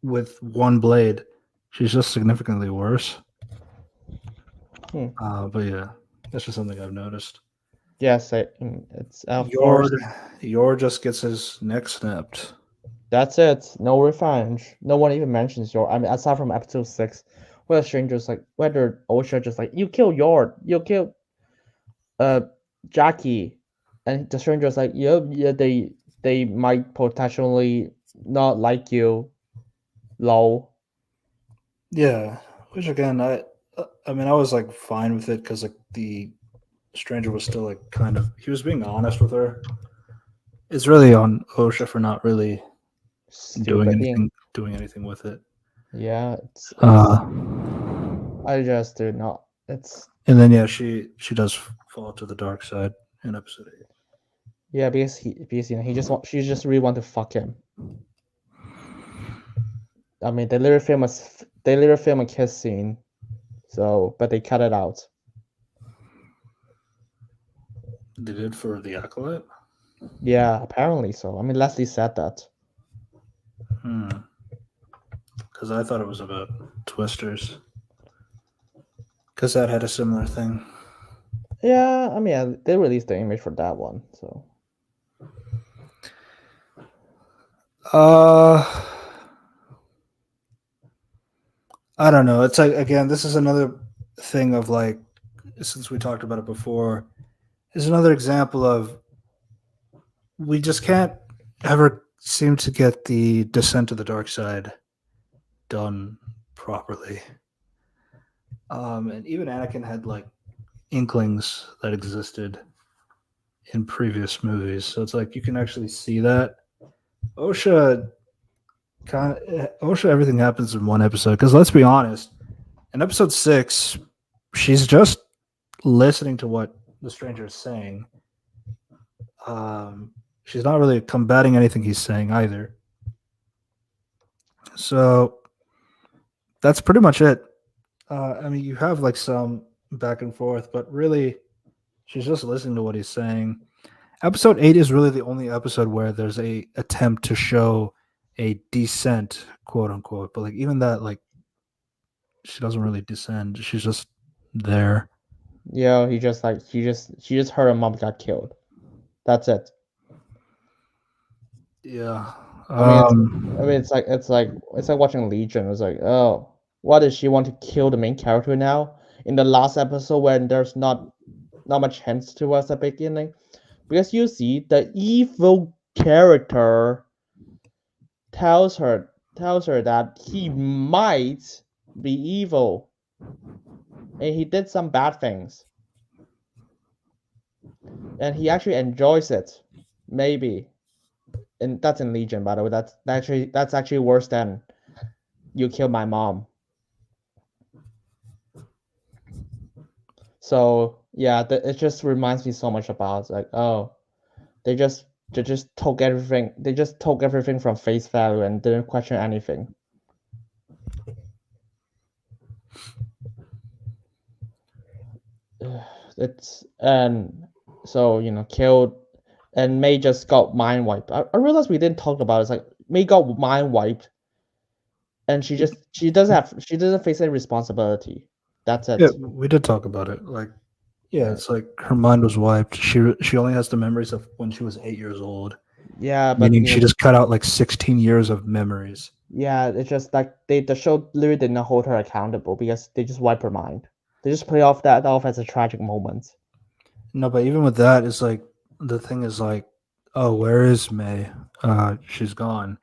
with one blade, she's just significantly worse. Hmm. But yeah, that's just something I've noticed. Yes, it's of course. Yord, Yord just gets his neck snapped. That's it. No revenge. No one even mentions your. I mean, aside from episode 6, where strangers like whether Osha just like you kill Yord, you kill uh Jackie, and the stranger's like yeah they might potentially not like you, lol. Yeah, which again, I mean, I was like fine with it because like the stranger was still like kind of he was being honest with her. It's really on Osha for not really Stupid being. doing anything with it. Yeah, it's Uh, I just do not. It's and then yeah, she does fall to the dark side in episode 8. yeah because he just want she just really want to fuck him. I mean they literally film a kiss scene, so but they cut it out. They did for the Acolyte. Yeah, apparently so. I mean Leslie said that. Because I thought it was about Twisters. Because that had a similar thing. Yeah, I mean, they released the image for that one, so. I don't know. It's like, again, this is another thing of like, since we talked about it before, is another example of we just can't ever seem to get the descent to the dark side done properly. And even Anakin had like inklings that existed in previous movies, so it's like you can actually see that. OSHA OSHA, everything happens in one episode. Because let's be honest, in episode 6, she's just listening to what the stranger is saying. She's not really combating anything he's saying either. So that's pretty much it. I mean, you have like some back and forth, but really, she's just listening to what he's saying. Episode 8 is really the only episode where there's a attempt to show a descent, quote unquote. But like even that, like she doesn't really descend. She's just there. Yeah, she just heard her mom got killed. That's it. Yeah. I mean, it's like watching Legion. It's like, oh, what does she want to kill the main character now? In the last episode, when there's not much hints to us at the beginning, because you see the evil character tells her that he might be evil, and he did some bad things, and he actually enjoys it, maybe. And that's in Legion, by the way. That's actually worse than you killed my mom. So yeah, it just reminds me so much about like, oh, they just took everything. They just took everything from face value and didn't question anything. It's and so killed, and May just got mind wiped. I realized we didn't talk about it. It's like May got mind wiped, and she doesn't face any responsibility. That's it. Yeah, we did talk about it. Like, yeah, it's like her mind was wiped. She only has the memories of when she was 8 years old. Yeah, but Meaning she just cut out like 16 years of memories. yeah, it's just like the show literally did not hold her accountable because they just wipe her mind. They just play off as a tragic moment. No, but even with that, it's like the thing is like, oh, where is May? She's gone.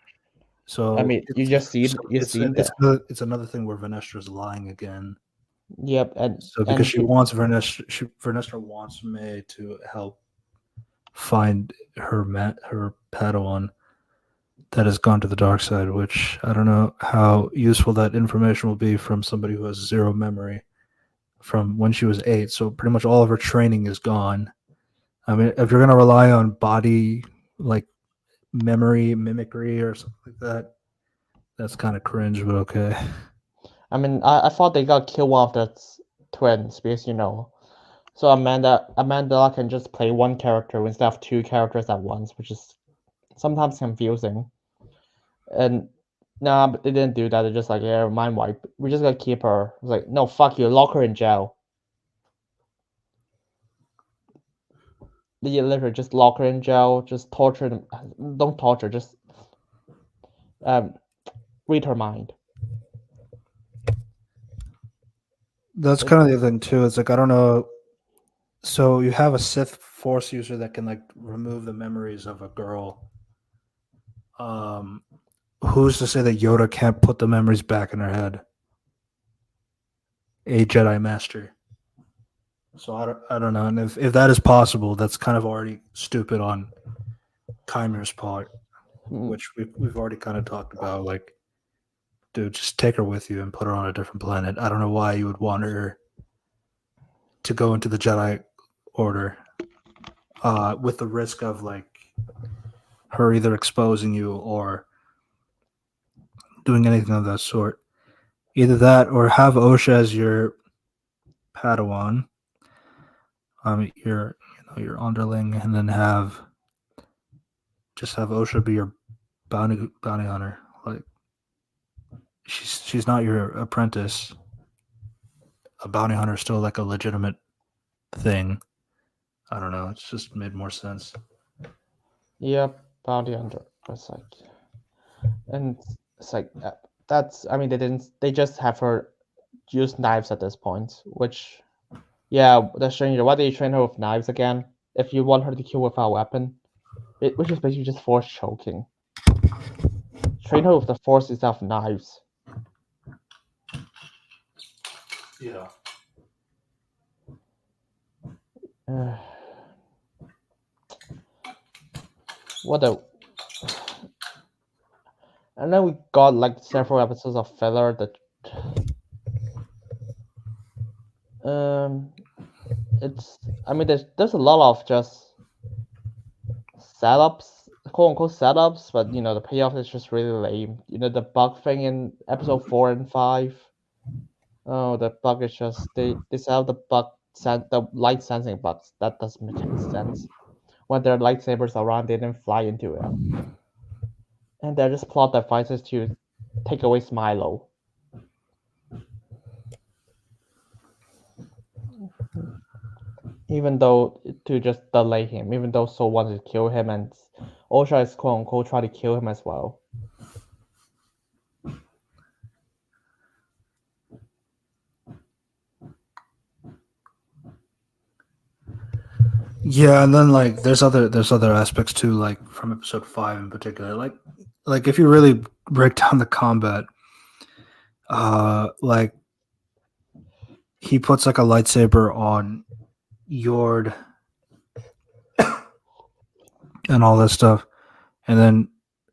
So I mean, you just see that. it's another thing where Vanestra's lying again. Yep, and So because she wants Vanestra wants May to help find her Padawan that has gone to the dark side, which I don't know how useful that information will be from somebody who has zero memory from when she was 8. So pretty much all of her training is gone. I mean, if you're going to rely on body, like memory mimicry or something like that, that's kind of cringe, but okay. I mean, I thought they got killed one of the twins because so Amanda can just play one character instead of two characters at once, which is sometimes confusing. And nah, but they didn't do that. They're just like, yeah, mind wipe. We just gotta keep her. It's like, no, fuck you, lock her in jail. They literally just lock her in jail, just torture them. Don't torture, just read her mind. That's kind of the other thing too. It's like I don't know. So you have a Sith Force user that can like remove the memories of a girl. Who's to say that Yoda can't put the memories back in her head? A Jedi Master. So I don't know. And if that is possible, that's kind of already stupid on Kymer's part, which we've already kind of talked about. Like, dude, just take her with you and put her on a different planet. I don't know why you would want her to go into the Jedi Order with the risk of like her either exposing you or doing anything of that sort. Either that or have Osha as your Padawan, your underling, and then have Osha be your bounty hunter. she's not your apprentice. A bounty hunter is still like a legitimate thing. I don't know. It's just made more sense. Yep, bounty hunter. It's like, and it's like that's. I mean, they didn't. They just have her use knives at this point. Which, yeah, the stranger. Why did you train her with knives again? If you want her to kill without a weapon, which is basically just force choking. Train her with the force instead of knives. Yeah. What a. And then we got like several episodes of filler that. It's. I mean, there's a lot of just setups, quote unquote setups, but the payoff is just really lame. The bug thing in episode 4 and 5. Oh, the bug is just they set up the the light sensing bugs. That doesn't make any sense. When there are lightsabers around, they didn't fly into them, and they're just plot devices to take away Smilo. Even though to just delay him, even though Soul wanted to kill him, and Osha is quote unquote trying to kill him as well. Yeah, and then like there's other aspects too, like from episode 5 in particular. Like if you really break down the combat, like he puts like a lightsaber on Yord and all this stuff, and then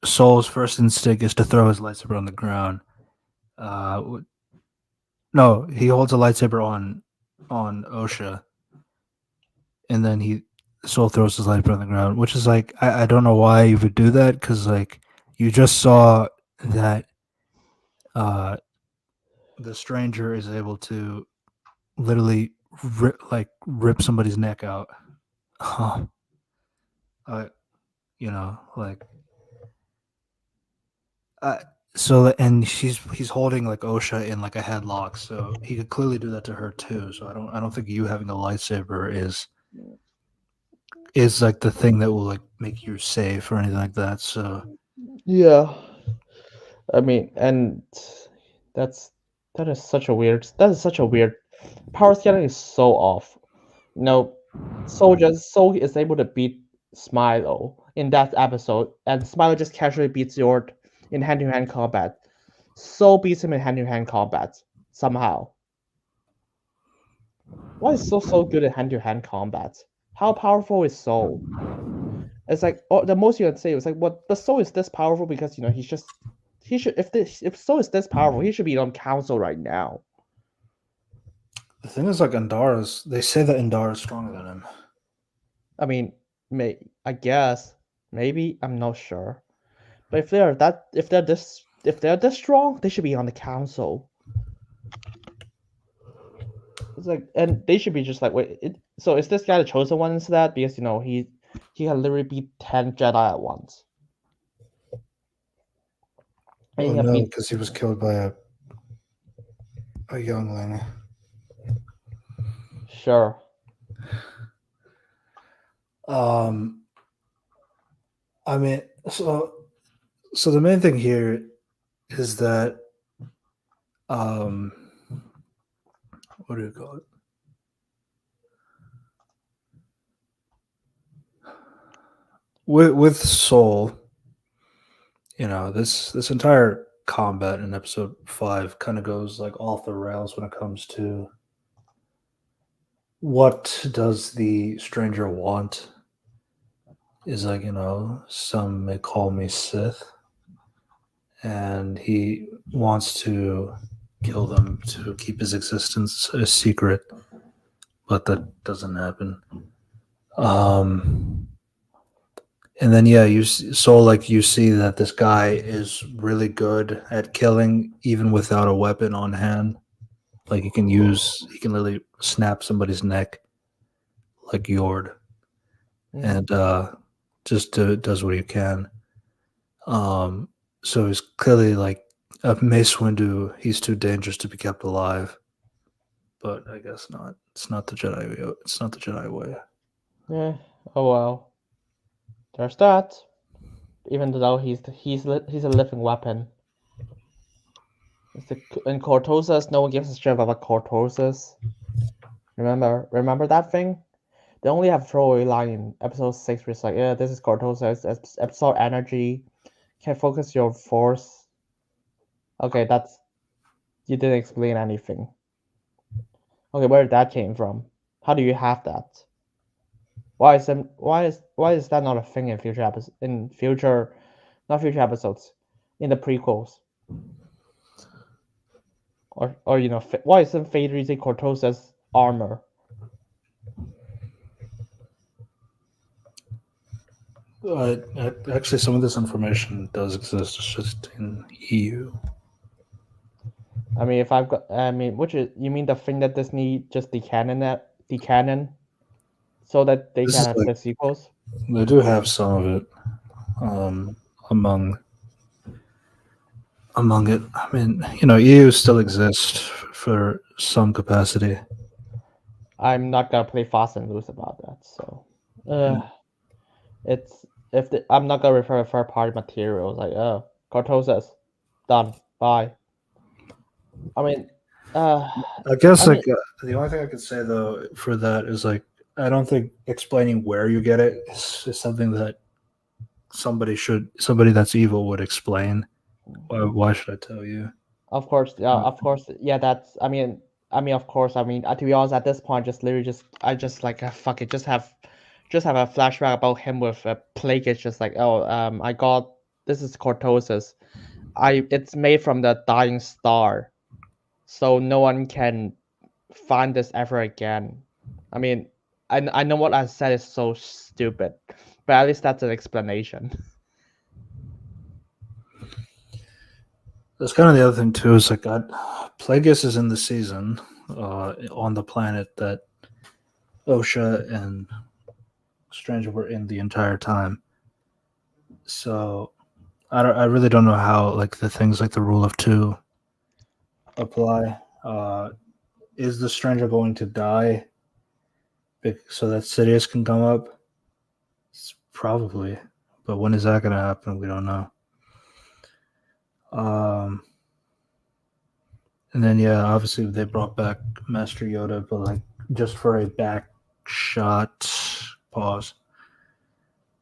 Soul's first instinct is to throw his lightsaber on the ground. No, he holds a lightsaber on Osha, and then Soul throws his lightsaber on the ground, which is like I don't know why you would do that, because like you just saw that the stranger is able to literally rip somebody's neck out. Like so, and he's holding like Osha in like a headlock, so he could clearly do that to her too. So I don't think you having a lightsaber is like the thing that will like make you safe or anything like that. So Yeah, I mean, and that's that is such a weird power scaling is so off. Soul is able to beat Smilo in that episode, and Smilo just casually beats Yord in hand-to-hand combat. Soul beats him in hand-to-hand combat somehow. Why is Soul so good at hand-to-hand combat? How powerful is Soul? It's like the most you can say is like, what the Soul is this powerful because he should if Soul is this powerful, he should be on council right now. the thing is, like they say that Indara is stronger than him. I mean, I guess maybe I'm not sure, but if they're this strong, they should be on the council. It's like, and they should be just like, so is this guy the chosen one instead? Because he can literally beat 10 Jedi at once. And Oh no, because he was killed by a youngling. Sure. I mean, so the main thing here is that what do you call it? With Soul, this entire combat in episode 5 kind of goes like off the rails when it comes to what does the stranger want. Is like, some may call me Sith, and he wants to kill them to keep his existence a secret, but that doesn't happen. And then you see that this guy is really good at killing even without a weapon on hand. Like he can literally snap somebody's neck like Yord, and just does what he can. So he's clearly like Mace Windu, he's too dangerous to be kept alive. But I guess not. It's not the Jedi. It's not the Jedi way. Yeah. Oh well. There's that. Even though he's a living weapon. In Cortosis, no one gives a shit about Cortosis. Remember that thing? They only have throwaway line in episode 6 where it's like, yeah, this is Cortosis, absorb energy, can focus your force. Okay, that's you didn't explain anything. Okay, where that came from? How do you have that? Why is that not a thing in future episodes? In future, not future episodes, in the prequels, or why isn't Vader using Cortosis armor? Actually, some of this information does exist. It's just in EU. I mean, which is you mean the thing that Disney just decanon, so that they This can is have like the sequels? they do have some of it um, among it. I mean, EU still exists for some capacity. I'm not gonna play fast and loose about that. So, it's I'm not gonna refer to third party materials like Cortosis, done, bye. I mean, I guess I mean, the only thing I could say though for that is like I don't think explaining where you get it is something that somebody that's evil would explain. Why should I tell you? of course, yeah, of course, yeah. That's of course. To be honest, at this point, just literally I just like fuck it, just have a flashback about him with a plague. It's just like, oh, I got this is cortosis. It's made from the dying star, so no one can find this ever again. I mean, I know what I said is so stupid, but at least that's an explanation. That's kind of the other thing too. Is like Plagueis is in the season on the planet that Osha and Stranger were in the entire time. So I really don't know how like the things like the rule of two apply. Is the Stranger going to die so that Sidious can come up? Probably, but when is that going to happen? We don't know. And then yeah, obviously they brought back Master Yoda, but like just for a back shot pause.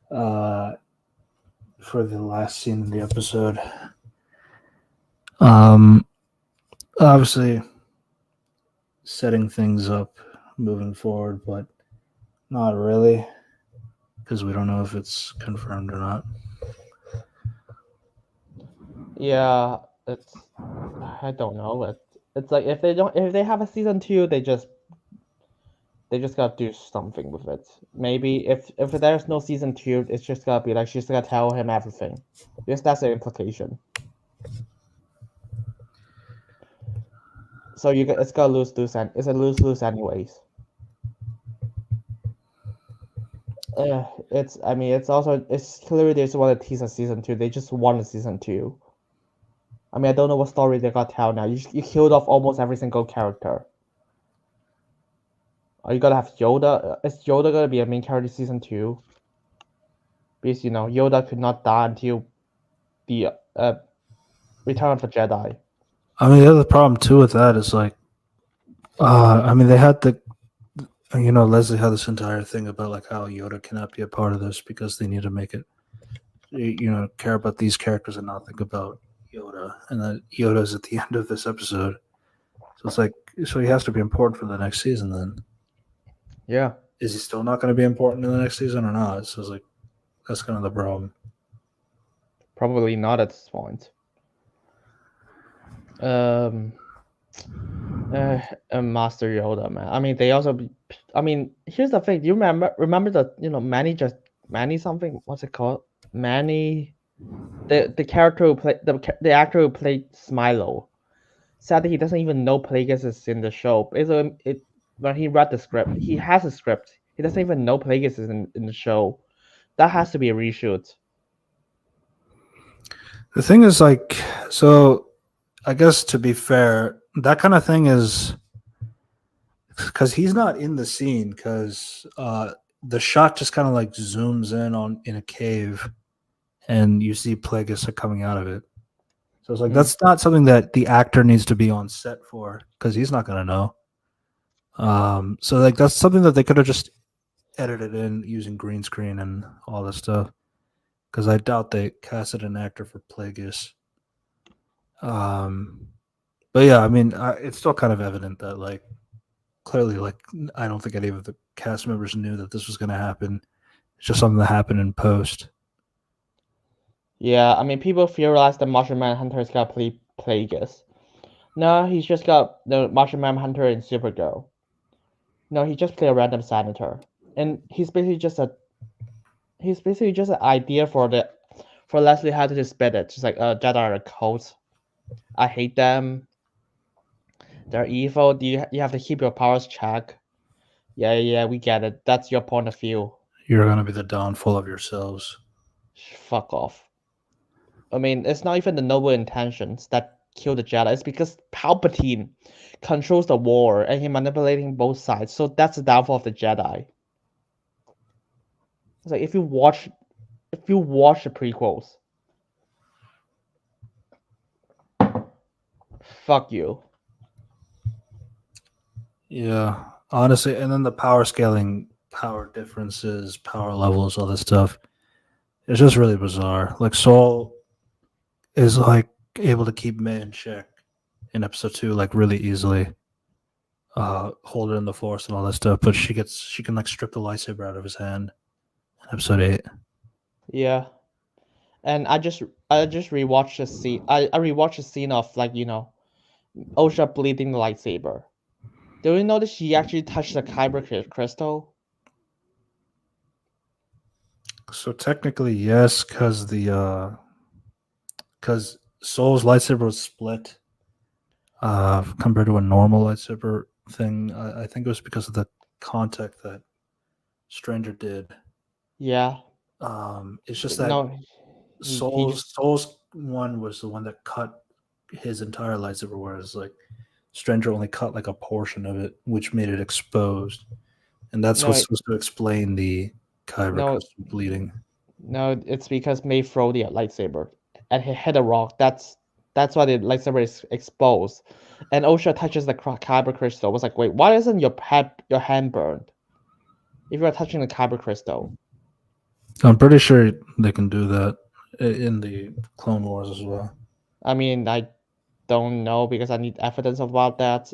For the last scene in the episode. Obviously setting things up moving forward, but not really because we don't know if it's confirmed or not. Yeah, I don't know. It's like if they have a season 2, they just gotta do something with it. Maybe if there's no season 2, it's just gotta be like she's gonna tell him everything. Because that's the implication. So it's gonna lose and it's a lose anyways. It's clearly they just want to tease a season 2. They just want a season 2. I mean, I don't know what story they got to tell now. You killed off almost every single character. Are you gonna have Yoda? Is Yoda gonna be a main character season 2? Because Yoda could not die until the Return of the Jedi. I mean, the other problem too with that is like, I mean, they had Leslie had this entire thing about like how Yoda cannot be a part of this because they need to make it, care about these characters and not think about Yoda, and that Yoda's at the end of this episode. So it's like, so he has to be important for the next season then. Yeah. Is he still not going to be important in the next season or not? So it's like, that's kind of the problem. Probably not at this point. Master Yoda, man. I mean, they also. Here's the thing. You remember the Manny something. What's it called? Manny. The character who played the actor who played Smilo said that he doesn't even know Plagueis is in the show. When he read the script, he has a script. He doesn't even know Plagueis is in the show. That has to be a reshoot. The thing is, like, so I guess to be fair, that kind of thing is because he's not in the scene because the shot just kind of like zooms in on in a cave and you see Plagueis coming out of it. So it's like that's not something that the actor needs to be on set for because he's not gonna know. So like that's something that they could have just edited in using green screen and all this stuff. Because I doubt they casted an actor for Plagueis. But yeah, I mean, it's still kind of evident that like clearly, like I don't think any of the cast members knew that this was going to happen. It's just something that happened in post. Yeah, I mean, people theorize the Martian Manhunter's got Plagueis. No, he's just got the Martian Manhunter and Supergirl. No, he just played a random senator, and he's basically just an idea for Leslie how to spit it. Just like Jedi are a cult. I hate them. They're evil. You have to keep your powers check. Yeah, we get it. That's your point of view. You're going to be the downfall of yourselves. Fuck off. I mean, it's not even the noble intentions that kill the Jedi. It's because Palpatine controls the war and he manipulating both sides. So that's the downfall of the Jedi. It's like if you watch the prequels, fuck you. Yeah, honestly, and then the power scaling, power differences, power levels, all this stuff. It's just really bizarre. Like Saul is like able to keep May in check in episode 2 like really easily. Hold her in the force and all that stuff, but she can like strip the lightsaber out of his hand in episode 8. Yeah. And I just rewatched the scene. I rewatched the scene of like, Osha bleeding the lightsaber. Do you notice she actually touched the kyber crystal? So technically, yes, because Soul's lightsaber was split compared to a normal lightsaber thing. I think it was because of the contact that Stranger did. Yeah. It's just that No, Soul's one was the one that cut his entire lightsaber, whereas like Stranger only cut like a portion of it, which made it exposed, and that's what's supposed to explain the kyber crystal bleeding. No, it's because May throw the lightsaber and he hit a rock. That's why the lightsaber is exposed. And Osha touches the kyber crystal. I was like, wait, why isn't your hand burned? If you are touching the kyber crystal. I'm pretty sure they can do that in the Clone Wars as well. I mean, I don't know because I need evidence about that.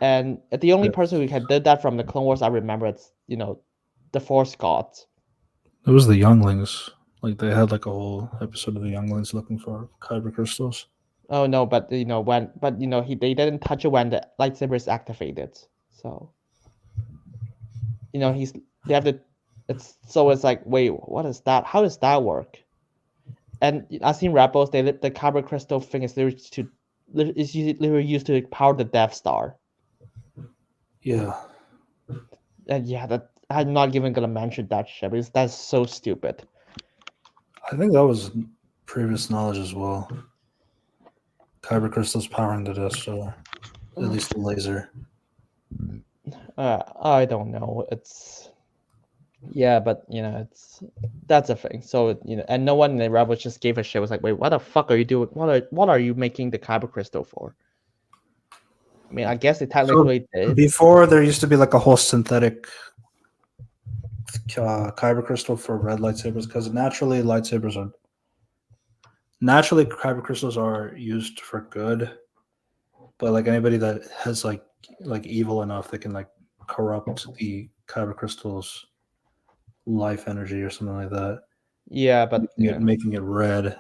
And the only person who can do that from the Clone Wars I remember it's the Force gods. It was the younglings. Like they had like a whole episode of the younglings looking for kyber crystals. Oh no, but they didn't touch it when the lightsaber is activated. So they have to. It's like, wait, what is that? How does that work? And I've seen Rebels. The kyber crystal thing is literally used to power the Death Star. Yeah. And yeah, that I'm not even gonna mention that shit because that's so stupid. I think that was previous knowledge as well. Kyber crystals powering the Death Star, at least the laser. I don't know. It's but that's a thing. So and no one in the Rebels just gave a shit. It was like, wait, what the fuck are you doing? What are you making the kyber crystal for? I mean, I guess it technically did. Before there used to be like a whole synthetic kyber crystal for red lightsabers because naturally kyber crystals are used for good, but like anybody that has like evil enough, they can like corrupt the kyber crystals life energy or something like that. Yeah, but making it red.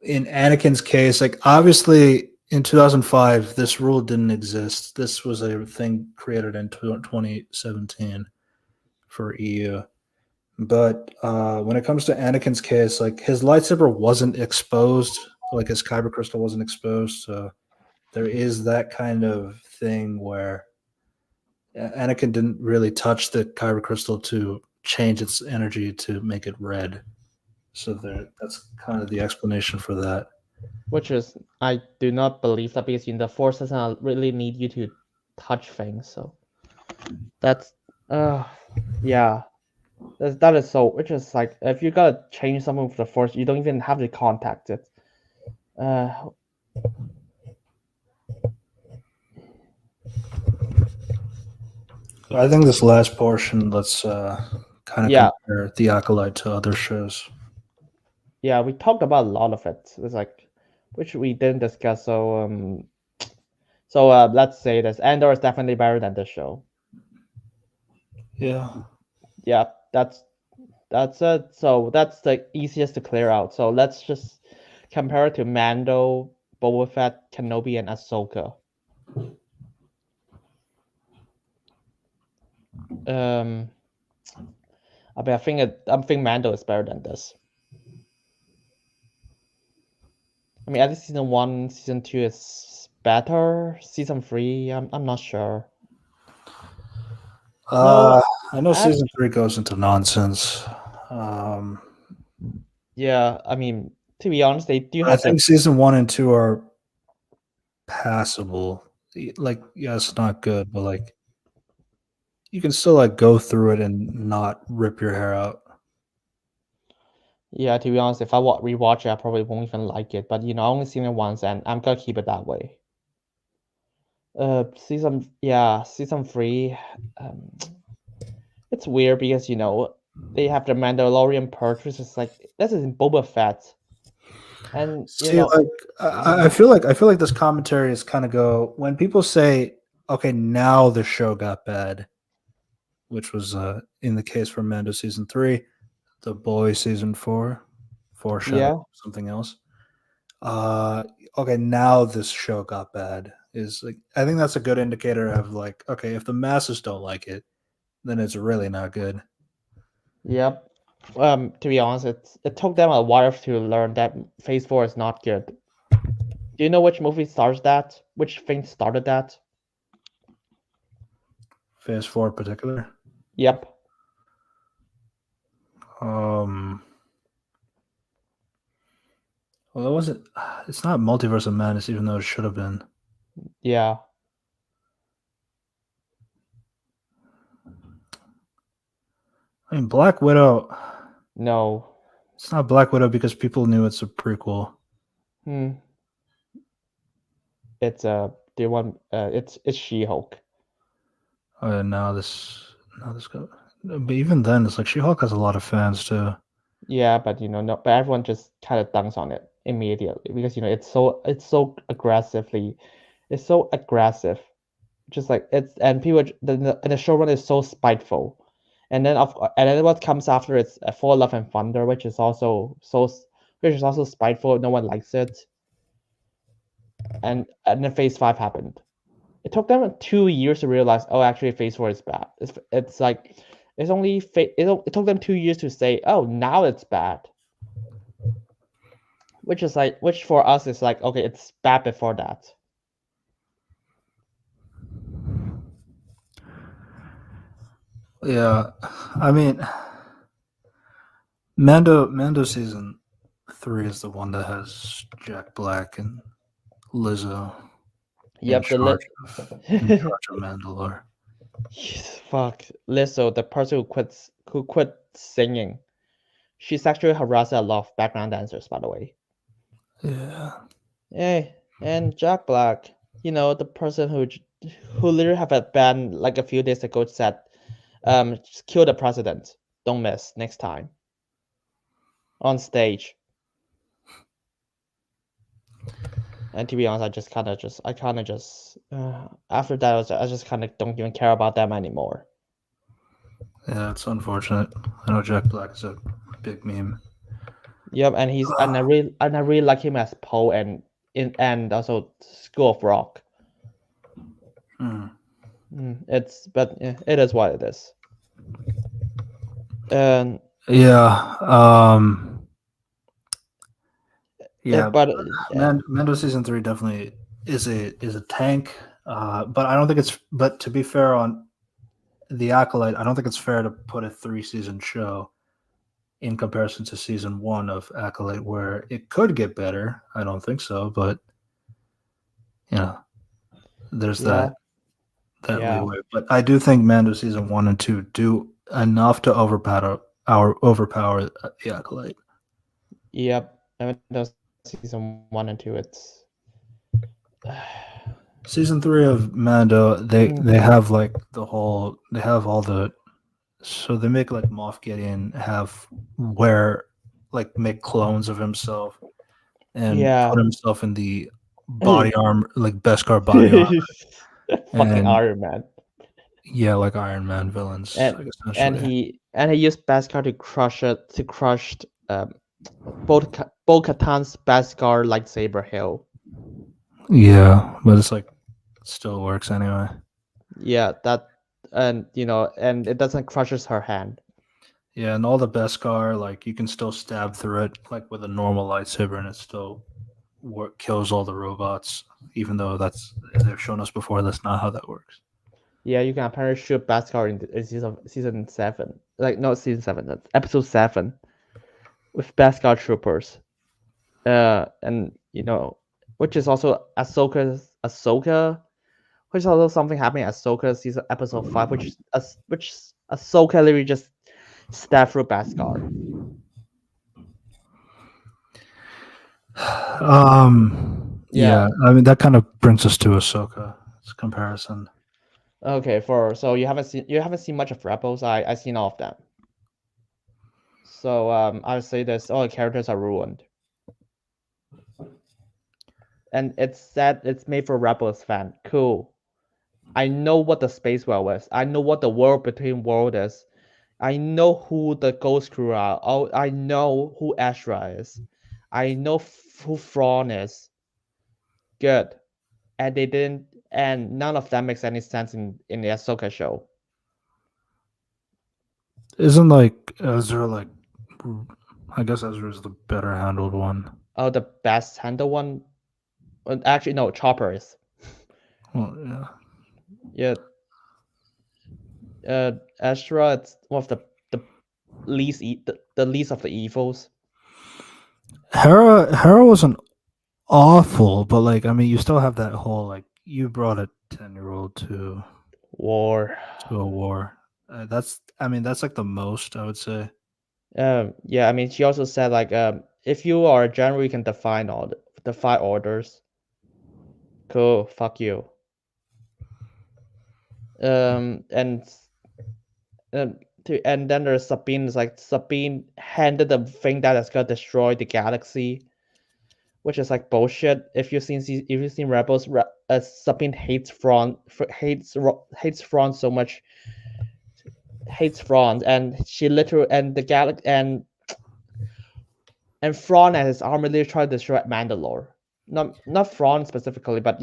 In Anakin's case, like obviously in 2005, this rule didn't exist. This was a thing created in 2017 for EU. But when it comes to Anakin's case, like his lightsaber wasn't exposed, like his kyber crystal wasn't exposed. So there is that kind of thing where Anakin didn't really touch the kyber crystal to change its energy to make it red. So that's kind of the explanation for that. Which is, I do not believe that because the force doesn't really need you to touch things. So that's, yeah, that is so. Which is like, if you gotta change something with the force, you don't even have to contact it. I think this last portion, let's kind of Yeah, compare the Acolyte to other shows. yeah, we talked about a lot of it. It's like, which we didn't discuss. So let's say this Andor is definitely better than this show. Yeah. Yeah, that's it. So that's the easiest to clear out. So let's just compare it to Mando, Boba Fett, Kenobi, and Ahsoka. Um, I think Mando is better than this. I mean, at least season 1, season 2 is better. Season 3, I'm not sure. No, I know act season 3 goes into nonsense. Um, yeah. I mean, to be honest, they do I have their think season 1 and 2 are passable. Like, yeah, it's not good, but like you can still like go through it and not rip your hair out. yeah. To be honest, if I rewatch it, I probably won't even like it. But I only seen it once, and I'm gonna keep it that way. Season 3. Um, it's weird because they have the Mandalorian perch, which is like this is in Boba Fett, and See, like I feel like this commentary is kind of go when people say, "Okay, now the show got bad," which was in the case for Mando season 3, The Boy season 4, foreshadow yeah, something else. Uh, okay, now this show got bad. Is like I think that's a good indicator of like, okay, if the masses don't like it, then it's really not good. yep. To be honest, it took them a while to learn that Phase 4 is not good. Do you know which movie starts that? Which thing started that? Phase 4 in particular. Yep. Um, well, it wasn't. It's not Multiverse of Madness, even though it should have been. Yeah. I mean, Black Widow. No. It's not Black Widow because people knew it's a prequel. Hmm. It's the one. It's She-Hulk. Now this go. But even then, it's like She-Hulk has a lot of fans too. Yeah, but no, but everyone just kind of dunks on it immediately because it's so aggressively, it's so aggressive. Just like it's and people and the showrun is so spiteful, and then what comes after it's For Love and Thunder, which is also spiteful. No one likes it, and then Phase 5 happened. It took them 2 years to realize, oh, actually, Phase 4 is bad. It's like it took them 2 years to say, oh, now it's bad. Which for us is like, okay, it's bad before that. Yeah, I mean, Mando season 3 is the one that has Jack Black and Lizzo Yep, in charge of Mandalore. fuck, Lizzo, the person who quit singing. She sexually harassed a lot of background dancers, by the way. Yeah. Hey, and Jack Black, the person who literally have a band like a few days ago said, just kill the president. Don't miss next time. On stage. And to be honest, I kind of just after that, I just kind of don't even care about them anymore. Yeah, it's unfortunate. I know Jack Black is a big meme. Yep, and I really like him as Poe and also School of Rock. It is what it is. And Yeah. Yeah. but Mando season 3 definitely is a tank. But I don't think it's. But to be fair on the Acolyte, I don't think it's fair to put a 3-season show in comparison to season 1 of Acolyte, where it could get better. I don't think so, but there's Yeah, that yeah, leeway. But I do think Mando season 1 and 2 do enough to overpower the Acolyte. yep. I mean, those season 1 and 2, it's Season 3 of Mando, they have like they have all the, so they make like Moff Gideon make clones of himself and yeah. put himself in the body armor, like Beskar body armor, Fucking and Iron Man. yeah, like Iron Man villains, And like and essentially. he used Beskar to crush Bo-Katan's Beskar lightsaber hill. Yeah, but it's like it still works anyway. Yeah, that, and and it doesn't crushes her hand. Yeah, and all the Beskar, like you can still stab through it like with a normal lightsaber, and it still kills all the robots, even though they've shown us before that's not how that works. Yeah, you can apparently shoot Beskar in season 7. Like, not season 7, that's episode 7 with Beskar troopers. And which is also Ahsoka, which is also something happening at Ahsoka season episode 5, which Ahsoka literally just stabbed through Beskar. Yeah, I mean that kind of brings us to Ahsoka's comparison. Okay, so you haven't seen much of Rebels. I seen all of them. So I would say this: all the characters are ruined, and it's made for Rebels fan. Cool. I know what the space well is. I know what the world between world is. I know who the Ghost Crew are. Oh, I know who Ezra is. I know who Thrawn is. Good, and they didn't, and none of that makes any sense in the Ahsoka show. Isn't like Ezra like? I guess Ezra is the better handled one. Oh, the best handle one. Actually, no, Chopper is. Well, yeah. Yeah, Ezra, it's one of the the least of the evils. Hera wasn't awful, but like I mean, you still have that whole like you brought a 10-year-old War. to a war. That's like the most I would say. Yeah, I mean, she also said like, if you are a general, you can defy orders. Cool, fuck you. And and then there's Sabine. It's like Sabine handed the thing that is gonna destroy the galaxy, which is like bullshit. If you've seen Rebels, Sabine hates hates Thrawn so much, hates Thrawn, and she literally and the galaxy and Thrawn and his army literally try to destroy Mandalore. Not Thrawn specifically, but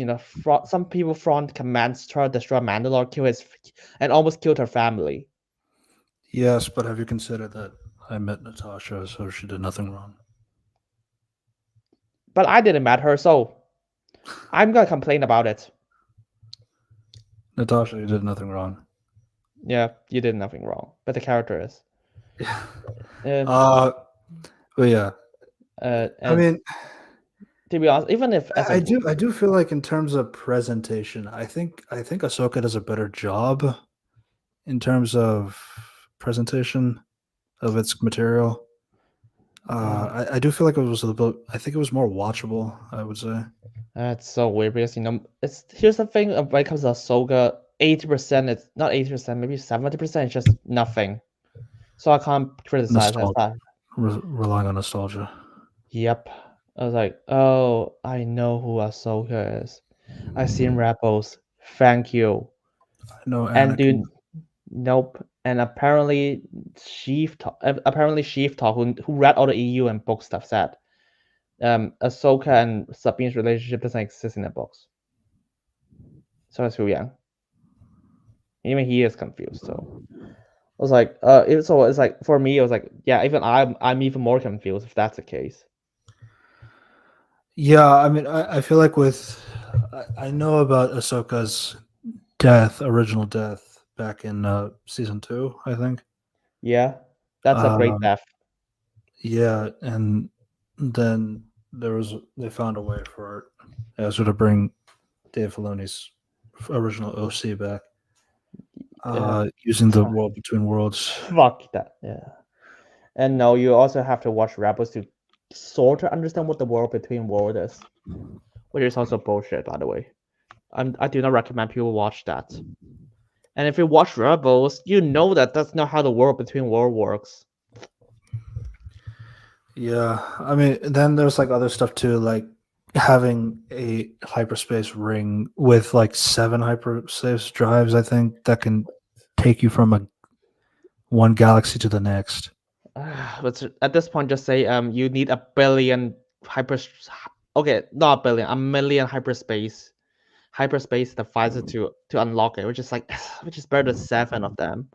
some people Thrawn commands try to destroy Mandalore, and almost killed her family. Yes, but have you considered that I met Natasha, so she did nothing wrong? But I didn't met her, so I'm gonna complain about it. Natasha, you did nothing wrong. Yeah, you did nothing wrong, but the character is. But yeah, I mean, to be honest, even if I do feel like in terms of presentation, I think Ahsoka does a better job in terms of presentation of its material. I do feel like it was a little. I think it was more watchable. I would say. That's so weird because here's the thing when it comes to Ahsoka, 80%, it's not 80%, maybe 70% is just nothing. So I can't criticize that. Relying on nostalgia. Yep. I was like, oh, I know who Ahsoka is. I seen Rebels. Thank you. I know And Anakin. dude, nope. And apparently Sheev Talk, who read all the EU and book stuff, said Ahsoka and Sabine's relationship doesn't exist in the books. So it's Hu Yang. Even he is confused. So I was like, it's like for me, it was like, yeah, even I'm even more confused if that's the case. Yeah, I mean, I feel like I know about Ahsoka's original death back in season 2, I think. Yeah, that's a great death. Yeah, and then they found a way for Ezra to bring Dave Filoni's original OC back, using the World Between Worlds. Fuck that. Yeah. And no, you also have to watch Rebels to sort of understand what the world between world is, which is also bullshit, by the way. I do not recommend people watch that. And if you watch Rebels, you know that that's not how the world between world works. Yeah, I mean, then there's like other stuff too, like having a hyperspace ring with like 7 hyperspace drives. I think that can take you from one galaxy to the next. But at this point, just say you need a billion hyper. Okay, not a billion, a million hyperspace devices to unlock it, which is like which is better than 7 of them.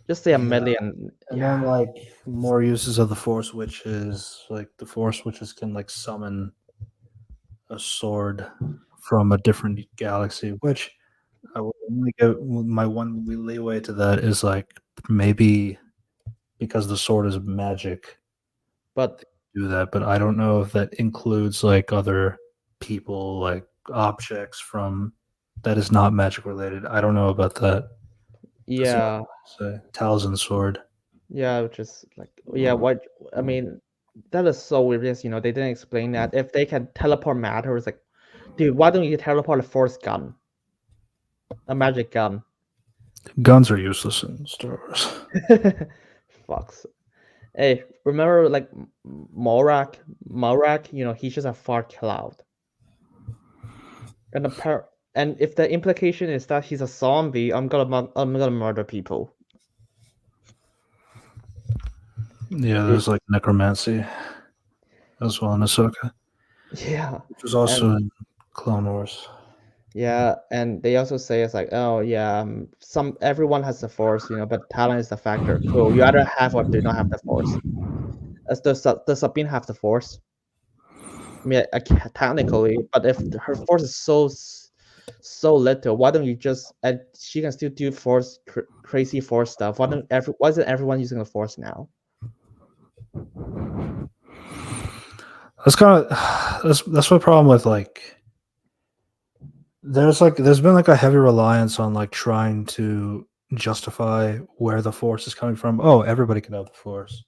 Just say a Yeah. million. And then Yeah, like more uses of the force witches, like the force witches can like summon a sword from a different galaxy, which I will only give my one leeway to that is like maybe because the sword is magic but do that, but I don't know if that includes like other people, like objects from that is not magic related. I don't know about that. That's not yeah, say Talzin sword. yeah, which is like yeah. What I mean, that is so weird because they didn't explain that. If they can teleport matter, it's like, dude, why don't you teleport a force gun, a magic gun? Guns are useless in Star Wars. Fucks. Hey, remember like Morak? Morak, he's just a fart cloud. And and if the implication is that he's a zombie, I'm gonna murder people. Yeah, Dude, there's like necromancy as well in Ahsoka, yeah. which was also And in Clone Wars. yeah, and they also say it's like, oh yeah, some everyone has the force, but talent is the factor. Cool. You either have or do not have the force. As does Sabine have the force? I mean, technically, but if her force is so little, why don't you just and she can still do crazy force stuff? Why isn't everyone using the force now? That's kind of that's my problem with like there's been like a heavy reliance on like trying to justify where the force is coming from. Oh, everybody can have the force.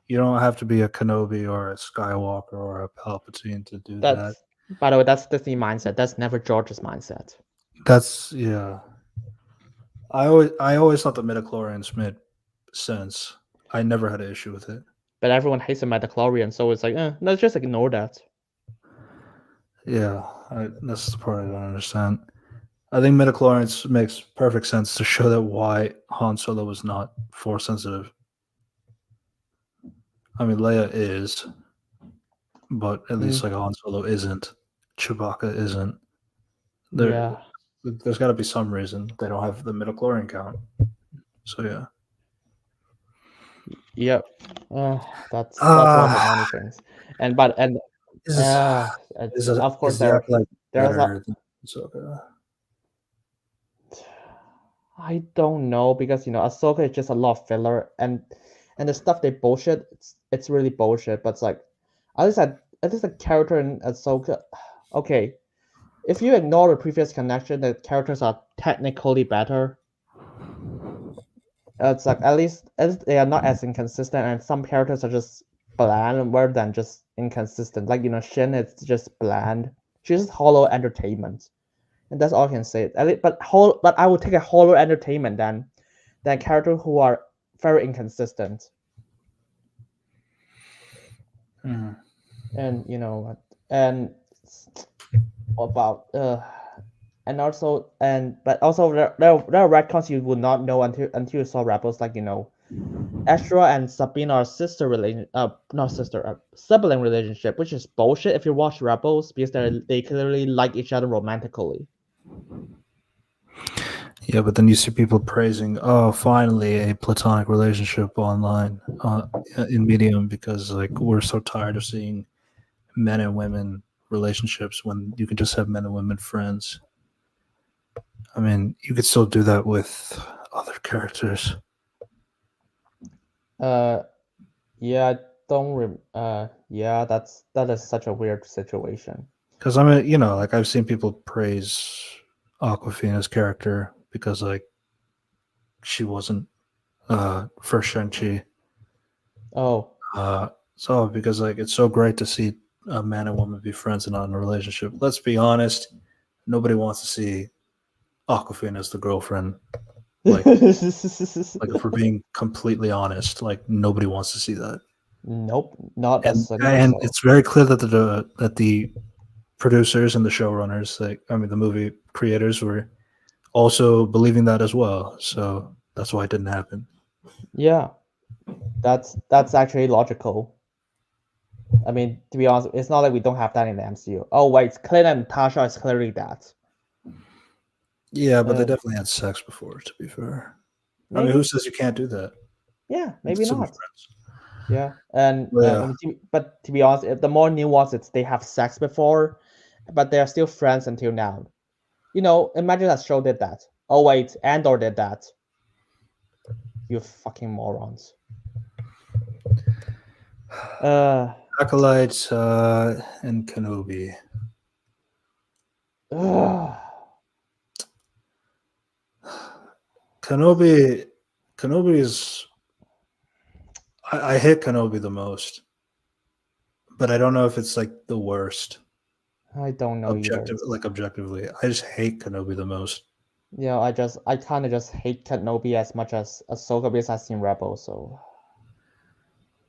You don't have to be a Kenobi or a Skywalker or a Palpatine to do that. That's By the way, that's Disney mindset. That's never George's mindset. That's yeah. I always thought the midichlorians made sense. I never had an issue with it. But everyone hates the Metachlorian, so it's like, no, just ignore that. Yeah, that's the part I don't understand. I think midichlorians makes perfect sense to show that why Han Solo was not force sensitive. I mean, Leia is, but at least like Han Solo isn't. Chewbacca isn't. There, Yeah. there's got to be some reason they don't have the midichlorian count. So yeah. Yep. That's one of the many Ah, things. And but and is of course is the Acolyte there's a better than Ahsoka? I don't know because Ahsoka is just a lot of filler and the stuff they bullshit it's really bullshit. But it's like at least the character in Ahsoka. Okay, if you ignore the previous connection, the characters are technically better. It's like at least they are not as inconsistent, and some characters are just bland rather than just inconsistent. Like Shin is just bland. She's just hollow entertainment, and that's all I can say. But I would take a hollow entertainment than characters who are very inconsistent. Hmm. And and about and also but also there are retcons you would not know until you saw Rebels, like Ezra and Sabine are sister relation, not sister, sibling relationship, which is bullshit if you watch Rebels because they clearly like each other romantically. Yeah, but then you see people praising, "Oh, finally a platonic relationship online in Medium," because like we're so tired of seeing men and women relationships when you can just have men and women friends. I mean, you could still do that with other characters. Uh, yeah, I don't yeah, that is such a weird situation. Because I mean, you know, like I've seen people praise Aquafina's character because like she wasn't for Shang-Chi. Oh, So because like it's so great to see a man and woman be friends and not in a relationship. Let's be honest, nobody wants to see Aquafina as the girlfriend. Like like if we're being completely honest, like nobody wants to see that. nope, not a single And soul. it's very clear that the producers and the showrunners, like I mean the movie creators were also believing that as well. So that's why it didn't happen. Yeah, that's actually logical. I mean, to be honest, it's not like we don't have that in the MCU. Oh wait, Clint and Tasha is clearly that. Yeah, but they Uh, definitely had sex before, to be fair. I mean, who maybe, says you can't do that? yeah, You can maybe still be not. friends. Yeah, and Well, I yeah. mean, but to be honest, the more nuanced it's they have sex before, but they are still friends until now. You know, imagine that show did that. Oh wait, Andor did that. You fucking morons. Uh, Acolyte and Kenobi. ugh. Kenobi Kenobi is I hate Kenobi the most, but I don't know if it's like the worst. I don't know either. Objectively. I just hate Kenobi the most. You know, I kind of just hate Kenobi as much as Ahsoka because I've seen Rebels, so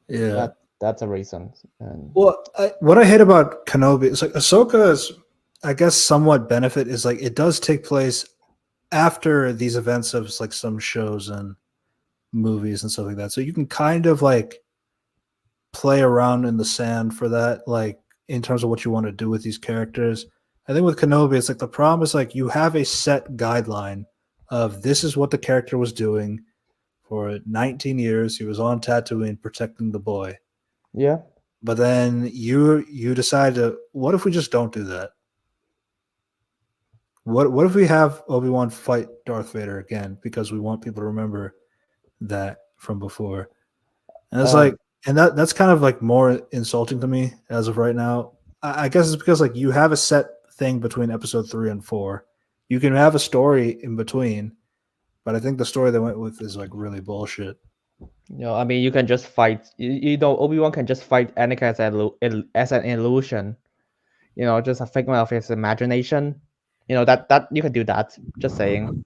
Yeah. that's a reason. And Well, what I hate about Kenobi is like Ahsoka's, I guess, somewhat benefit is like it does take place after these events of like some shows and movies and stuff like that. So you can kind of like play around in the sand for that, like in terms of what you want to do with these characters. I think with Kenobi, it's like the problem is like you have a set guideline of this is what the character was doing for 19 years. He was on Tatooine protecting the boy. yeah, But then you decide to what if we just don't do that? What if we have Obi-Wan fight Darth Vader again because we want people to remember that from before? And it's like um, and that's kind of like more insulting to me as of right now. I guess it's because like you have a set thing between episode 3 and 4. You can have a story in between, but I think the story they went with is like really bullshit. you know, I mean, you can just fight. You know, Obi-Wan can just fight Anakin as an illusion. You know, just a figment of his imagination. You know that you can do that. Just saying.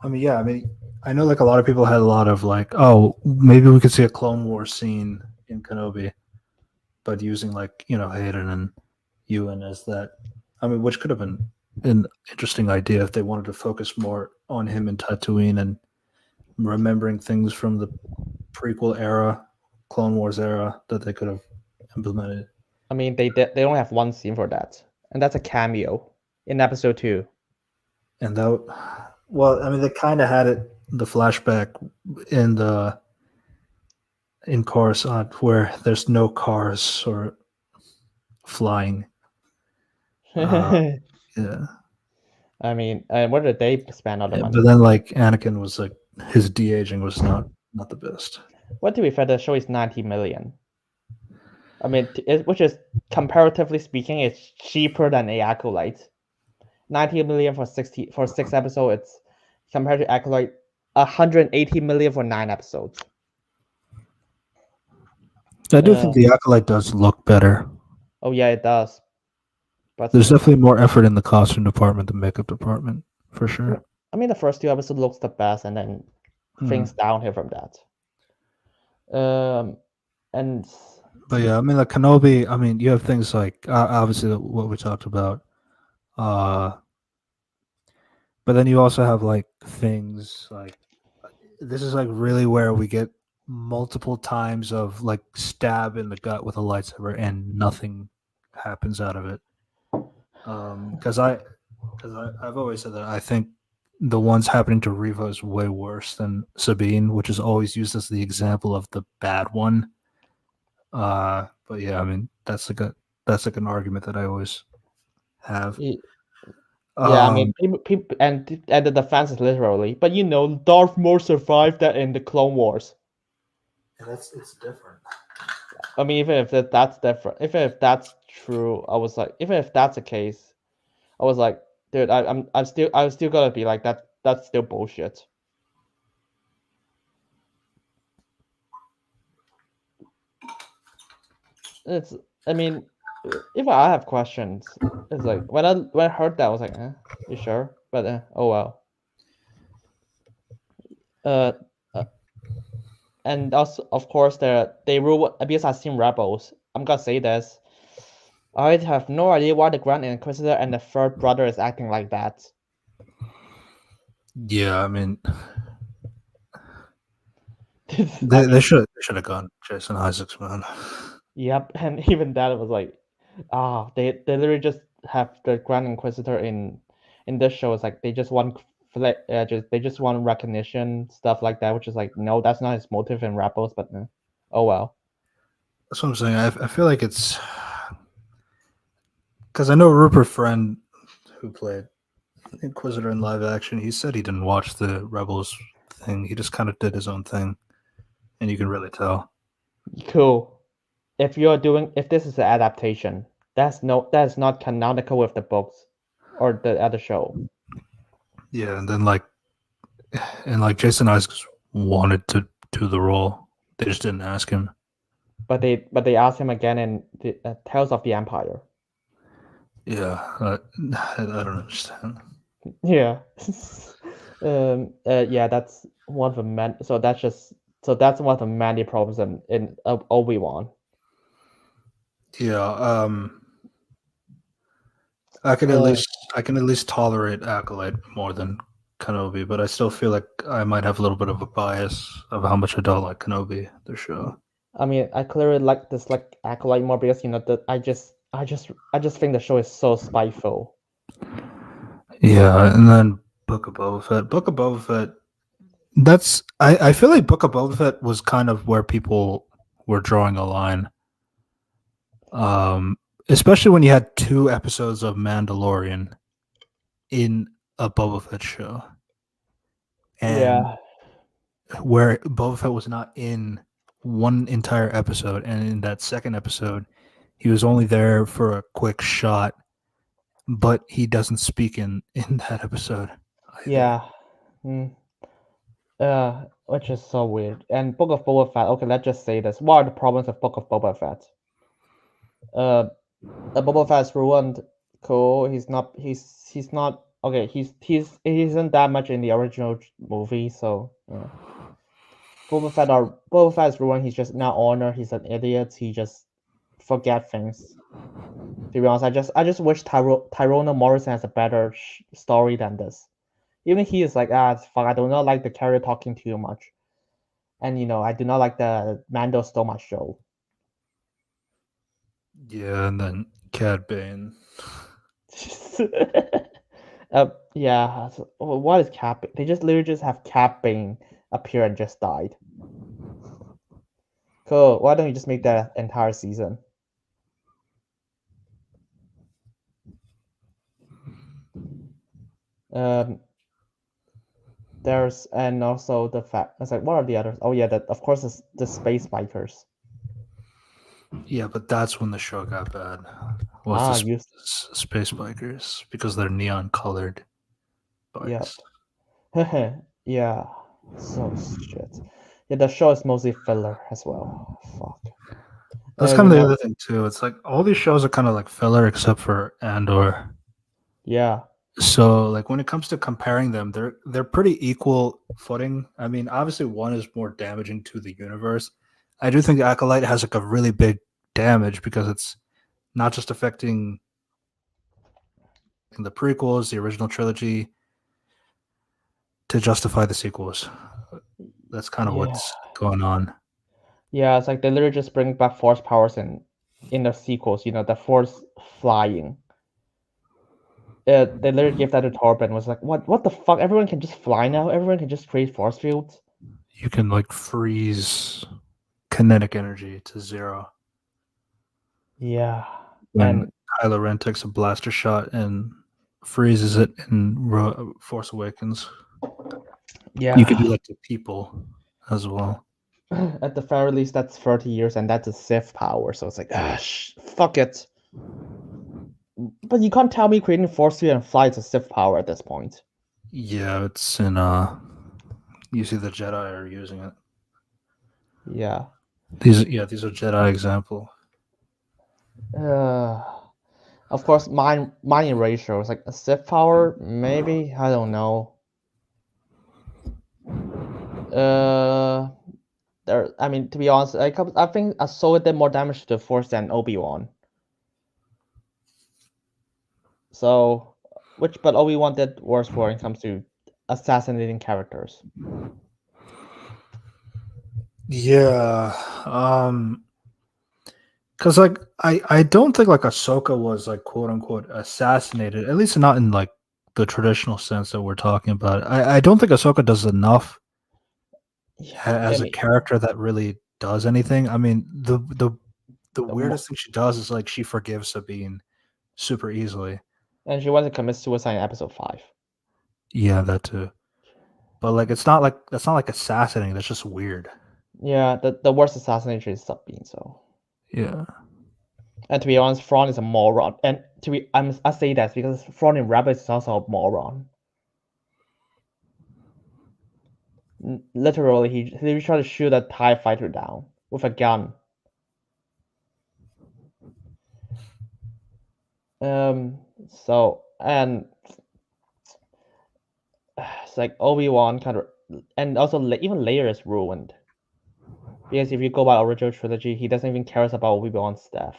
I mean, yeah, I mean, I know like a lot of people had a lot of like, oh, maybe we could see a Clone Wars scene in Kenobi, but using like Hayden and Ewan as that. I mean, which could have been an interesting idea if they wanted to focus more on him and Tatooine and remembering things from the prequel era, Clone Wars era that they could have implemented. I mean, they only have one scene for that, and that's a cameo in episode 2. And that, well, I mean, they kind of had it the flashback in the in Coruscant where there's no cars or flying. Yeah. I mean, where did they spend all the Yeah, money? but then like Anakin was like his de aging was not the best. What to be fair, the show is 90 million. I mean, which is comparatively speaking, it's cheaper than a Acolyte. 90 million for 6 episodes. It's compared to Acolyte, 180 million for 9 episodes. I do think the Acolyte does look better. Oh yeah, it does. But There's still, definitely more effort in the costume department, the makeup department, for sure. I mean, the first 2 episodes looks the best, and then Mm. things downhill from that. And But yeah, I mean, like Kenobi. I mean, you have things like obviously what we talked about. Uh, but then you also have like things like this is like really where we get multiple times of like stab in the gut with a lightsaber and nothing happens out of it. Because I've always said that I think the ones happening to Riva is way worse than Sabine, which is always used as the example of the bad one. But yeah, I mean that's like an argument that I always have. yeah, I mean, Um, people and the defense is literally, but you know, Darth Maul survived that in the Clone Wars. And it's different. I mean, even if that's different, even if that's true, I was like, even if that's the case, I was like, dude, I'm still gonna be like that. That's still bullshit. It's, I mean, if I have questions, it's like when I heard that, I was like, you sure? But oh well. Uh, uh, and also, of course, they rule because I've seen Rebels. I'm gonna say this. I have no idea why the Grand Inquisitor and the third brother is acting like that. Yeah, I mean, I they mean, should have gone Jason Isaacs, man. yep, and even that was like, they literally just have the Grand Inquisitor in this show. It's like they just want they just want recognition, stuff like that, which is like, no, that's not his motive in Rebels, but oh well. That's what I'm saying. I feel like it's because I know Rupert Friend, who played Inquisitor in live action, he said he didn't watch the Rebels thing. He just kind of did his own thing, and you can really tell. Cool. If this is an adaptation, that's not canonical with the books or the other show. Yeah, and then like Jason Isaacs wanted to do the role. They just didn't ask him. But they asked him again in the Tales of the Empire. Yeah, I don't understand. Yeah. Yeah, that's one of the that's one of the many problems in Obi-Wan. Yeah, Uh, I can at least tolerate Acolyte more than Kenobi, but I still feel like I might have a little bit of a bias of how much I don't like Kenobi, the show. I mean, I clearly dislike Acolyte more because that I just think the show is so spiteful. Yeah, and then Book of Boba Fett. Book of Boba Fett. I feel like Book of Boba Fett was kind of where people were drawing a line. Especially when you had 2 episodes of Mandalorian in a Boba Fett show. And Yeah. where Boba Fett was not in one entire episode, and in that second episode, he was only there for a quick shot, but he doesn't speak in that episode either. Yeah. Mm. Which is so weird. And Book of Boba Fett. Okay, let's just say this. What are the problems of Book of Boba Fett? Uh, Boba Fett's ruined. Cool. He's not okay. He isn't that much in the original movie. So yeah. Boba Fett is ruined. He's just not honored. He's an idiot. He just forget things. To be honest, I just wish Tyrone Morrison has a better story than this. Even he is like, fuck, I do not like the character talking too much. And I do not like the Mando stole my show. Yeah, and then Cad Bane. Yeah. So, what is Cap? They just literally just have Cap Bane appear and just died. Cool. Why don't you just make that entire season? Um. There's and also the fact it's like, what are the others? Oh yeah, that of course is the space bikers. Yeah, but that's when the show got bad. Was the You. space bikers because they're neon colored bikes. Yep. Yeah. So shit. Yeah, the show is mostly filler as well. Fuck. That's kind of the other thing too. It's like all these shows are kind of like filler except for Andor. Yeah. So like when it comes to comparing them, they're pretty equal footing. I mean, obviously one is more damaging to the universe. I do think Acolyte has like a really big damage because it's not just affecting the prequels, the original trilogy, to justify the sequels. That's kind of what's going on. Yeah, it's like they literally just bring back force powers in the sequels. The force flying. They literally gave that to Torben. Was like, what the fuck? Everyone can just fly now. Everyone can just create force fields. You can like freeze kinetic energy to 0. Yeah, When and Kylo Ren takes a blaster shot and freezes it in Force Awakens. yeah, You could do that to people as well. At the very least, that's 30 years, and that's a Sith power. So it's like, fuck it. But you can't tell me creating force field and fly is a Sith power at this point. Yeah, it's in you see the Jedi are using it. Yeah. These are Jedi example. Of course, mining ratio is like a Sith power, maybe. I don't know. I mean, to be honest, I think Ahsoka did more damage to the Force than Obi-Wan. So, but Obi-Wan did worse when it comes to assassinating characters. Yeah, because like I don't think like Ahsoka was like quote unquote assassinated, at least not in like the traditional sense that we're talking about. I don't think Ahsoka does enough Yeah, as a character that really does anything. I mean, the the weirdest thing she does is like she forgives Sabine super easily. and she wanted to commit suicide in episode 5. Yeah, that too. But like it's not like that's not like assassinating. That's just weird. Yeah, the worst assassination is Sabine. So, Yeah. and to be honest, Thrawn is a moron. And I say that because Thrawn in Rebels is also a moron. Literally, he tried to shoot a TIE fighter down with a gun. So and it's like Obi-Wan kind of, and also even Leia is ruined because if you go by original trilogy, he doesn't even care about Obi-Wan's death.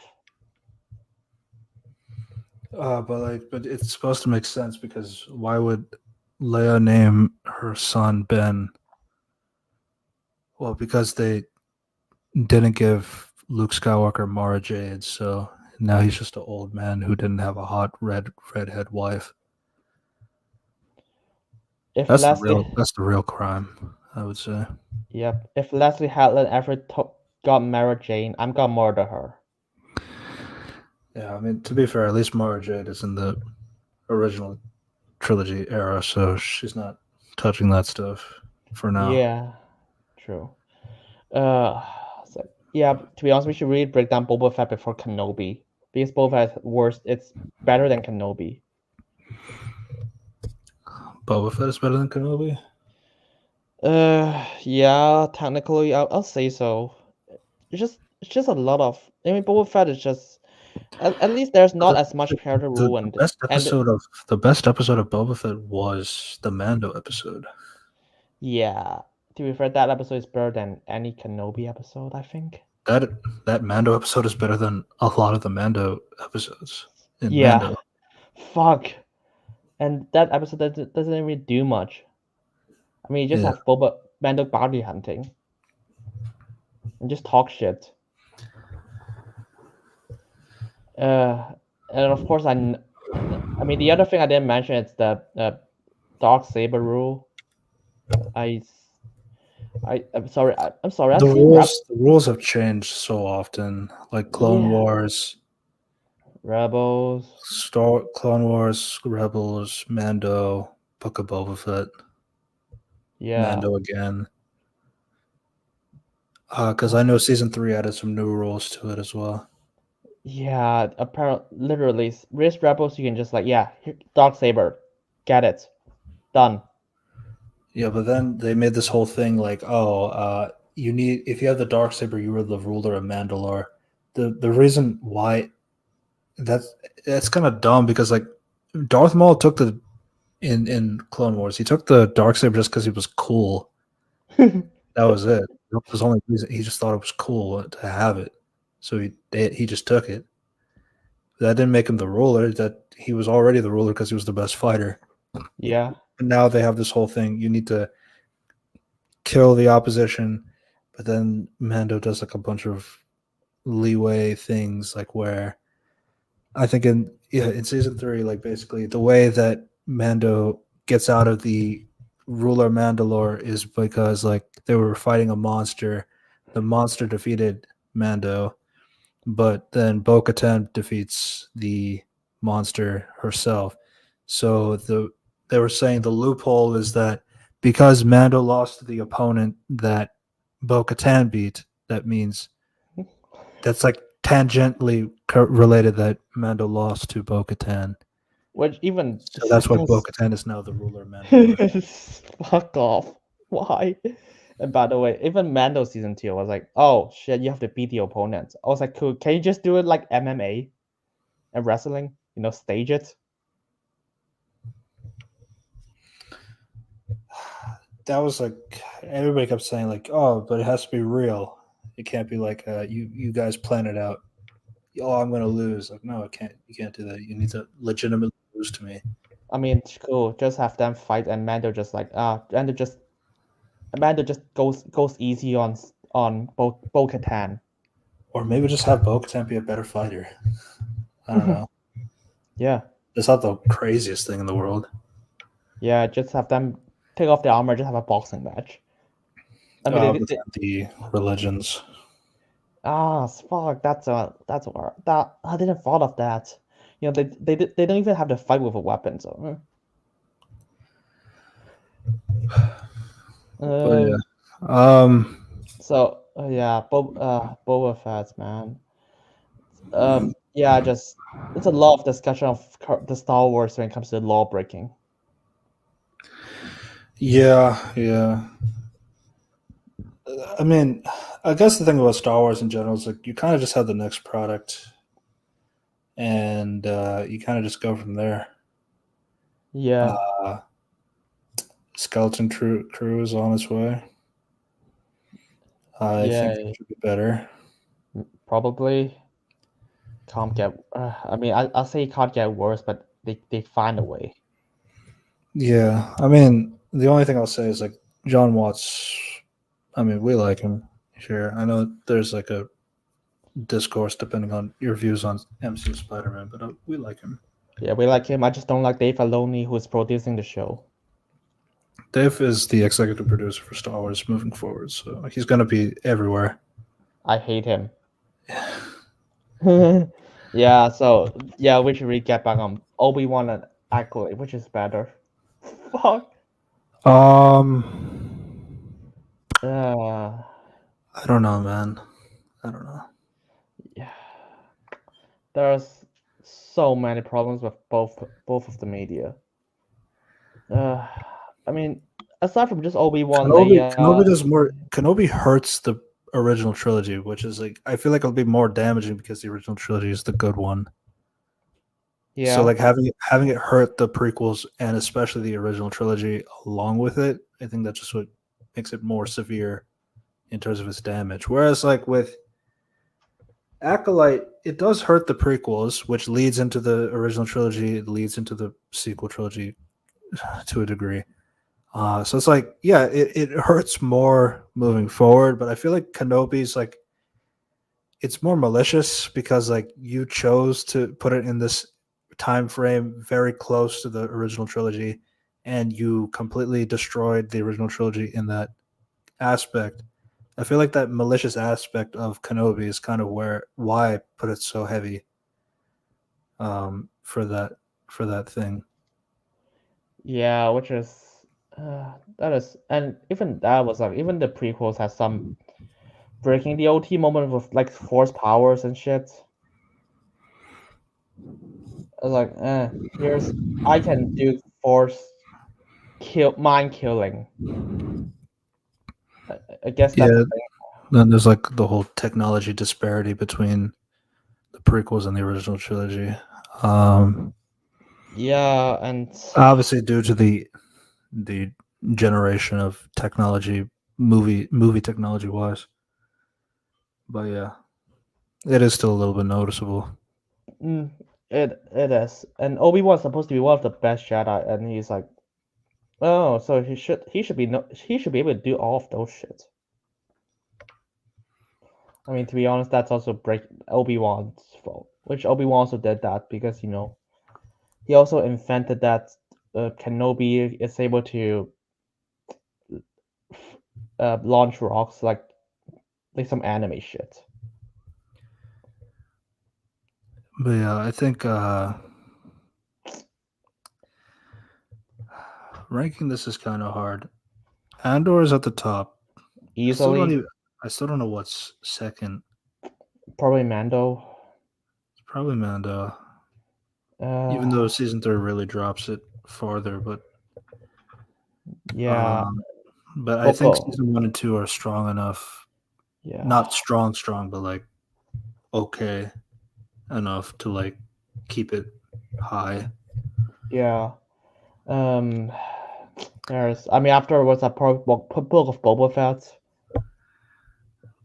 But it's supposed to make sense because why would Leia name her son Ben? Well, because they didn't give Luke Skywalker Mara Jade, so now he's just an old man who didn't have a hot redhead wife. If That's Leslie, the real crime, I would say. yep, if Leslie Hadland ever got Mara Jane, I'm gonna murder her. Yeah, I mean to be fair, at least Mara Jade is in the original trilogy era, so she's not touching that stuff for now. Yeah, true. So, yeah. To be honest, we should really break down Boba Fett before Kenobi because Boba Fett is worse. It's better than Kenobi. Boba Fett is better than Kenobi. Yeah, technically, I'll say so. It's just a lot of. I mean, Boba Fett is just. At least there's not as much character ruined. And The best episode of Boba Fett was the Mando episode. yeah, to be fair, that episode is better than any Kenobi episode, I think. That Mando episode is better than a lot of the Mando episodes in Yeah, Mando. fuck. And that episode doesn't even do much. I mean, you just Yeah. have Mando bounty hunting and just talk shit. And of course, I mean, the other thing I didn't mention is the dark saber rule. I'm sorry. I'm sorry. I've seen The rules have changed so often, like Clone Wars, Rebels, Clone Wars, Rebels, Mando, Book of Boba Fett, Mando again. Because I know season 3 added some new rules to it as well. Yeah, apparently, literally, race Rebels. You can just like, dark saber, get it, done. Yeah, but then they made this whole thing like, you need if you have the dark saber, you are the ruler of Mandalore. The reason why that's kind of dumb because like Darth Maul took in Clone Wars, he took the dark saber just because he was cool. That was it. That was the only reason. He just thought it was cool to have it, so he just took it. That didn't make him the ruler. That he was already the ruler because he was the best fighter. Yeah. And now they have this whole thing. You need to kill the opposition, but then Mando does like a bunch of leeway things, like where I think in season 3, like basically the way that Mando gets out of the ruler Mandalore is because like they were fighting a monster. The monster defeated Mando, but then Bo-Katan defeats the monster herself. So they were saying the loophole is that because Mando lost to the opponent that Bo-Katan beat, that means that's like tangentially related that Mando lost to Bo-Katan. Which even So that's why seems Bo-Katan is now the ruler of Mandalore. fuck off. Why? And by the way, even Mando season 2, I was like, oh shit, you have to beat the opponent. I was like, cool. Can you just do it like MMA and wrestling? Stage it. That was like everybody kept saying like, oh, but it has to be real. It can't be like you guys plan it out. Oh, I'm gonna lose. Like, no, it can't. You can't do that. You need to legitimately lose to me. I mean, cool. Just have them fight, and Mando just goes easy on Bo-Katan. Or maybe just have Bo-Katan be a better fighter. I don't know. Yeah, It's not the craziest thing in the world. yeah. Just have them take off the armor. Just have a boxing match. I mean, Within the religions. fuck. That's that I didn't thought of that. They don't even have to fight with a weapon. So, But yeah. yeah, Boba Fett, man. Yeah, just it's a lot of discussion of the Star Wars when it comes to law breaking. Yeah. I mean, I guess the thing about Star Wars in general is like you kind of just have the next product, and you kind of just go from there. Yeah, Uh, Skeleton Crew is on its way. I think yeah, it should be better. probably can't get. I mean, I'll say it can't get worse, but they find a way. Yeah, I mean, the only thing I'll say is like John Watts. I mean, we like him. Sure, I know there's like a discourse depending on your views on MCU Spider-Man, but we like him. Yeah, we like him. I just don't like Dave Filoni, who's producing the show. Dave is the executive producer for Star Wars moving forward, so he's going to be everywhere. I hate him. Yeah, so yeah, we should really get back on Obi-Wan and Acolyte, which is better. Fuck. Um, Uh, I don't know, man. I don't know. yeah. There's so many problems with both of the media. I mean, aside from just Obi-Wan, Kenobi does more. Kenobi hurts the original trilogy, which is like I feel like it'll be more damaging because the original trilogy is the good one. So yeah, like having it hurt the prequels and especially the original trilogy along with it, I think that's just what makes it more severe in terms of its damage. Whereas like with Acolyte, it does hurt the prequels, which leads into the original trilogy. It leads into the sequel trilogy to a degree. So it's like, yeah, it hurts more moving forward, but I feel like Kenobi's like it's more malicious because like you chose to put it in this time frame very close to the original trilogy, and you completely destroyed the original trilogy in that aspect. I feel like that malicious aspect of Kenobi is kind of why I put it so heavy for that thing. yeah, which is that is, and even that was like even the prequels has some breaking the OT moment with like force powers and shit. I was like, here's I can do force mind killing. I guess that's Yeah, the thing. then there's like the whole technology disparity between the prequels and the original trilogy. Yeah, and Obviously, due to the generation of technology, movie technology wise, but yeah, it is still a little bit noticeable. mm, it is. And Obi-Wan's supposed to be one of the best Jedi, and he's like, oh, so he should be able to do all of those shit. I mean, to be honest, that's also break Obi-Wan's fault, which Obi-Wan also did that because he also invented that Kenobi is able to launch rocks like some anime shit. But yeah, I think ranking this is kind of hard. Andor is at the top. easily. I still don't know what's second. Probably Mando. It's probably Mando. Even though Uh, season 3 really drops it farther, yeah, um, but I think Coco. season 1 and 2 are strong enough. Yeah, Not strong, but like okay enough to like keep it high. yeah. Um, there's. I mean, afterwards, I probably put Book of Boba Fett,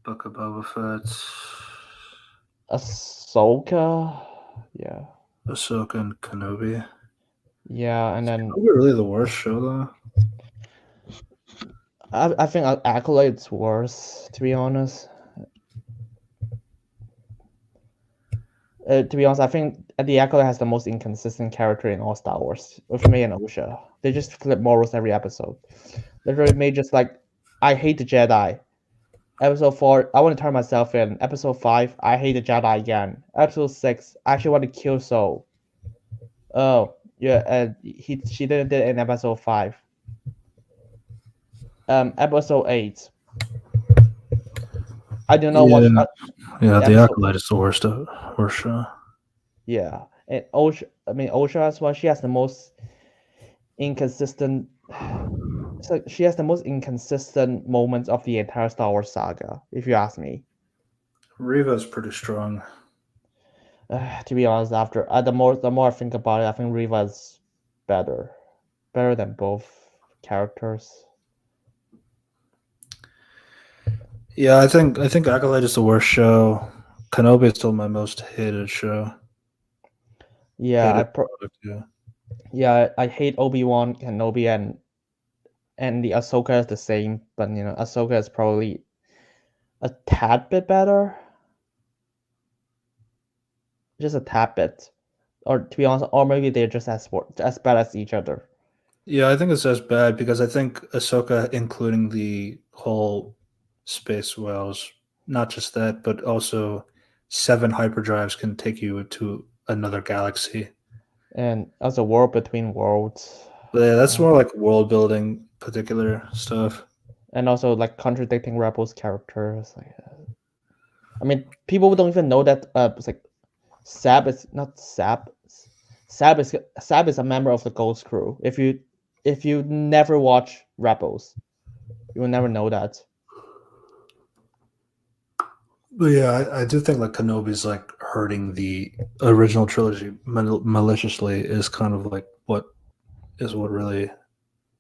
Book of Boba Fett, Ahsoka. Yeah, Ahsoka, and Kenobi. yeah, and Is then Kenobi really the worst show though? I think Acolyte's worse, to be honest. To be honest, I think the Acolyte has the most inconsistent character in all Star Wars, with May and Osha. They just flip morals every episode. Literally, May just like, I hate the Jedi. Episode 4, I want to turn myself in. Episode 5, I hate the Jedi again. Episode 6, I actually want to kill Soul. Oh, yeah, and she didn't do it in episode 5. Episode 8, I do not watch Yeah. The episode. Acolyte is the worst show. Yeah, and Osha, I mean Osha as well. She has the most inconsistent. It's like she has the most inconsistent moments of the entire Star Wars saga, if you ask me. Reva's pretty strong. To be honest, after the more I think about it, I think Riva's better than both characters. Yeah, I think Acolyte is the worst show. Kenobi is still my most hated show. Yeah, Hated product, yeah. I hate Obi-Wan, Kenobi, and the Ahsoka is the same, but Ahsoka is probably a tad bit better, just a tad bit, or to be honest, or maybe they're just as bad as each other. Yeah, I think it's as bad because I think Ahsoka, including the whole space wells, not just that, but also 7 hyperdrives can take you to another galaxy. And as a world between worlds, But yeah, that's more like world building, particular stuff. and also like contradicting Rebels characters. Like, I mean, people don't even know that. It's like Sab is not Sab. Sab is a member of the Ghost Crew. If you never watch Rebels, you will never know that. But yeah, I do think like Kenobi's like hurting the original trilogy maliciously is kind of like what really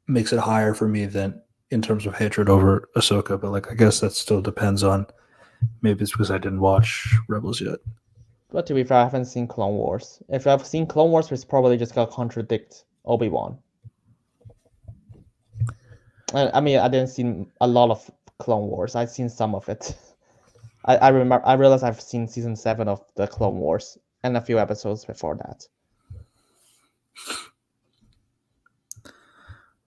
makes it higher for me than in terms of hatred over Ahsoka. But like I guess that still depends on maybe it's because I didn't watch Rebels yet. But to be fair, I haven't seen Clone Wars. If I've seen Clone Wars, it's probably just gonna contradict Obi-Wan. I mean, I didn't see a lot of Clone Wars. I've seen some of it. I remember. I realized I've seen season 7 of the Clone Wars and a few episodes before that.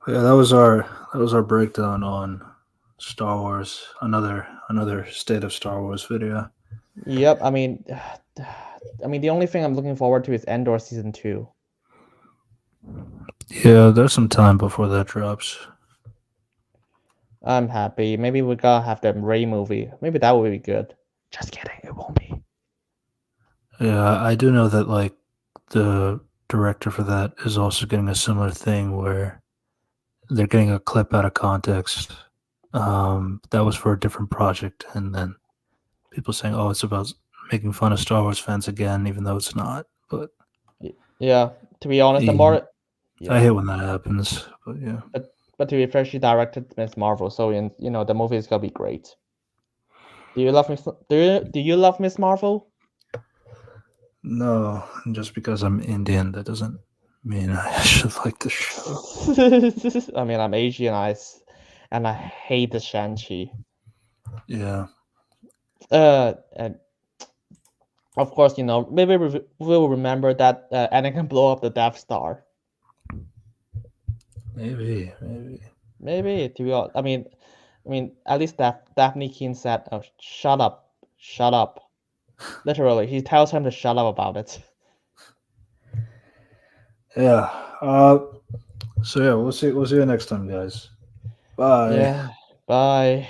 Yeah, that was our breakdown on Star Wars. Another state of Star Wars video. Yep. I mean, the only thing I'm looking forward to is Endor season 2. Yeah, there's some time before that drops. I'm happy. Maybe we gotta have the Ray movie. Maybe that would be good. Just kidding. It won't be. Yeah, I do know that like the director for that is also getting a similar thing where they're getting a clip out of context. That was for a different project, and then people saying, "Oh, it's about making fun of Star Wars fans again," even though it's not. But Yeah. To be honest, the yeah, more. I Yeah. hate when that happens. But yeah, But to be fair, she directed Miss Marvel, so the movie is gonna be great. Do you love Miss? Do you love Miss Marvel? no, just because I'm Indian, that doesn't mean I should like the show. I mean, I'm Asian, and I hate the Shang-Chi. Yeah, And of course, maybe we'll remember that Anakin blow up the Death Star. maybe. Maybe to be honest, I mean, at least Daphne Keane said, "Oh, shut up, shut up." Literally, he tells him to shut up about it. Yeah. So yeah, we'll see. We'll see you next time, guys. Bye. Yeah. Bye.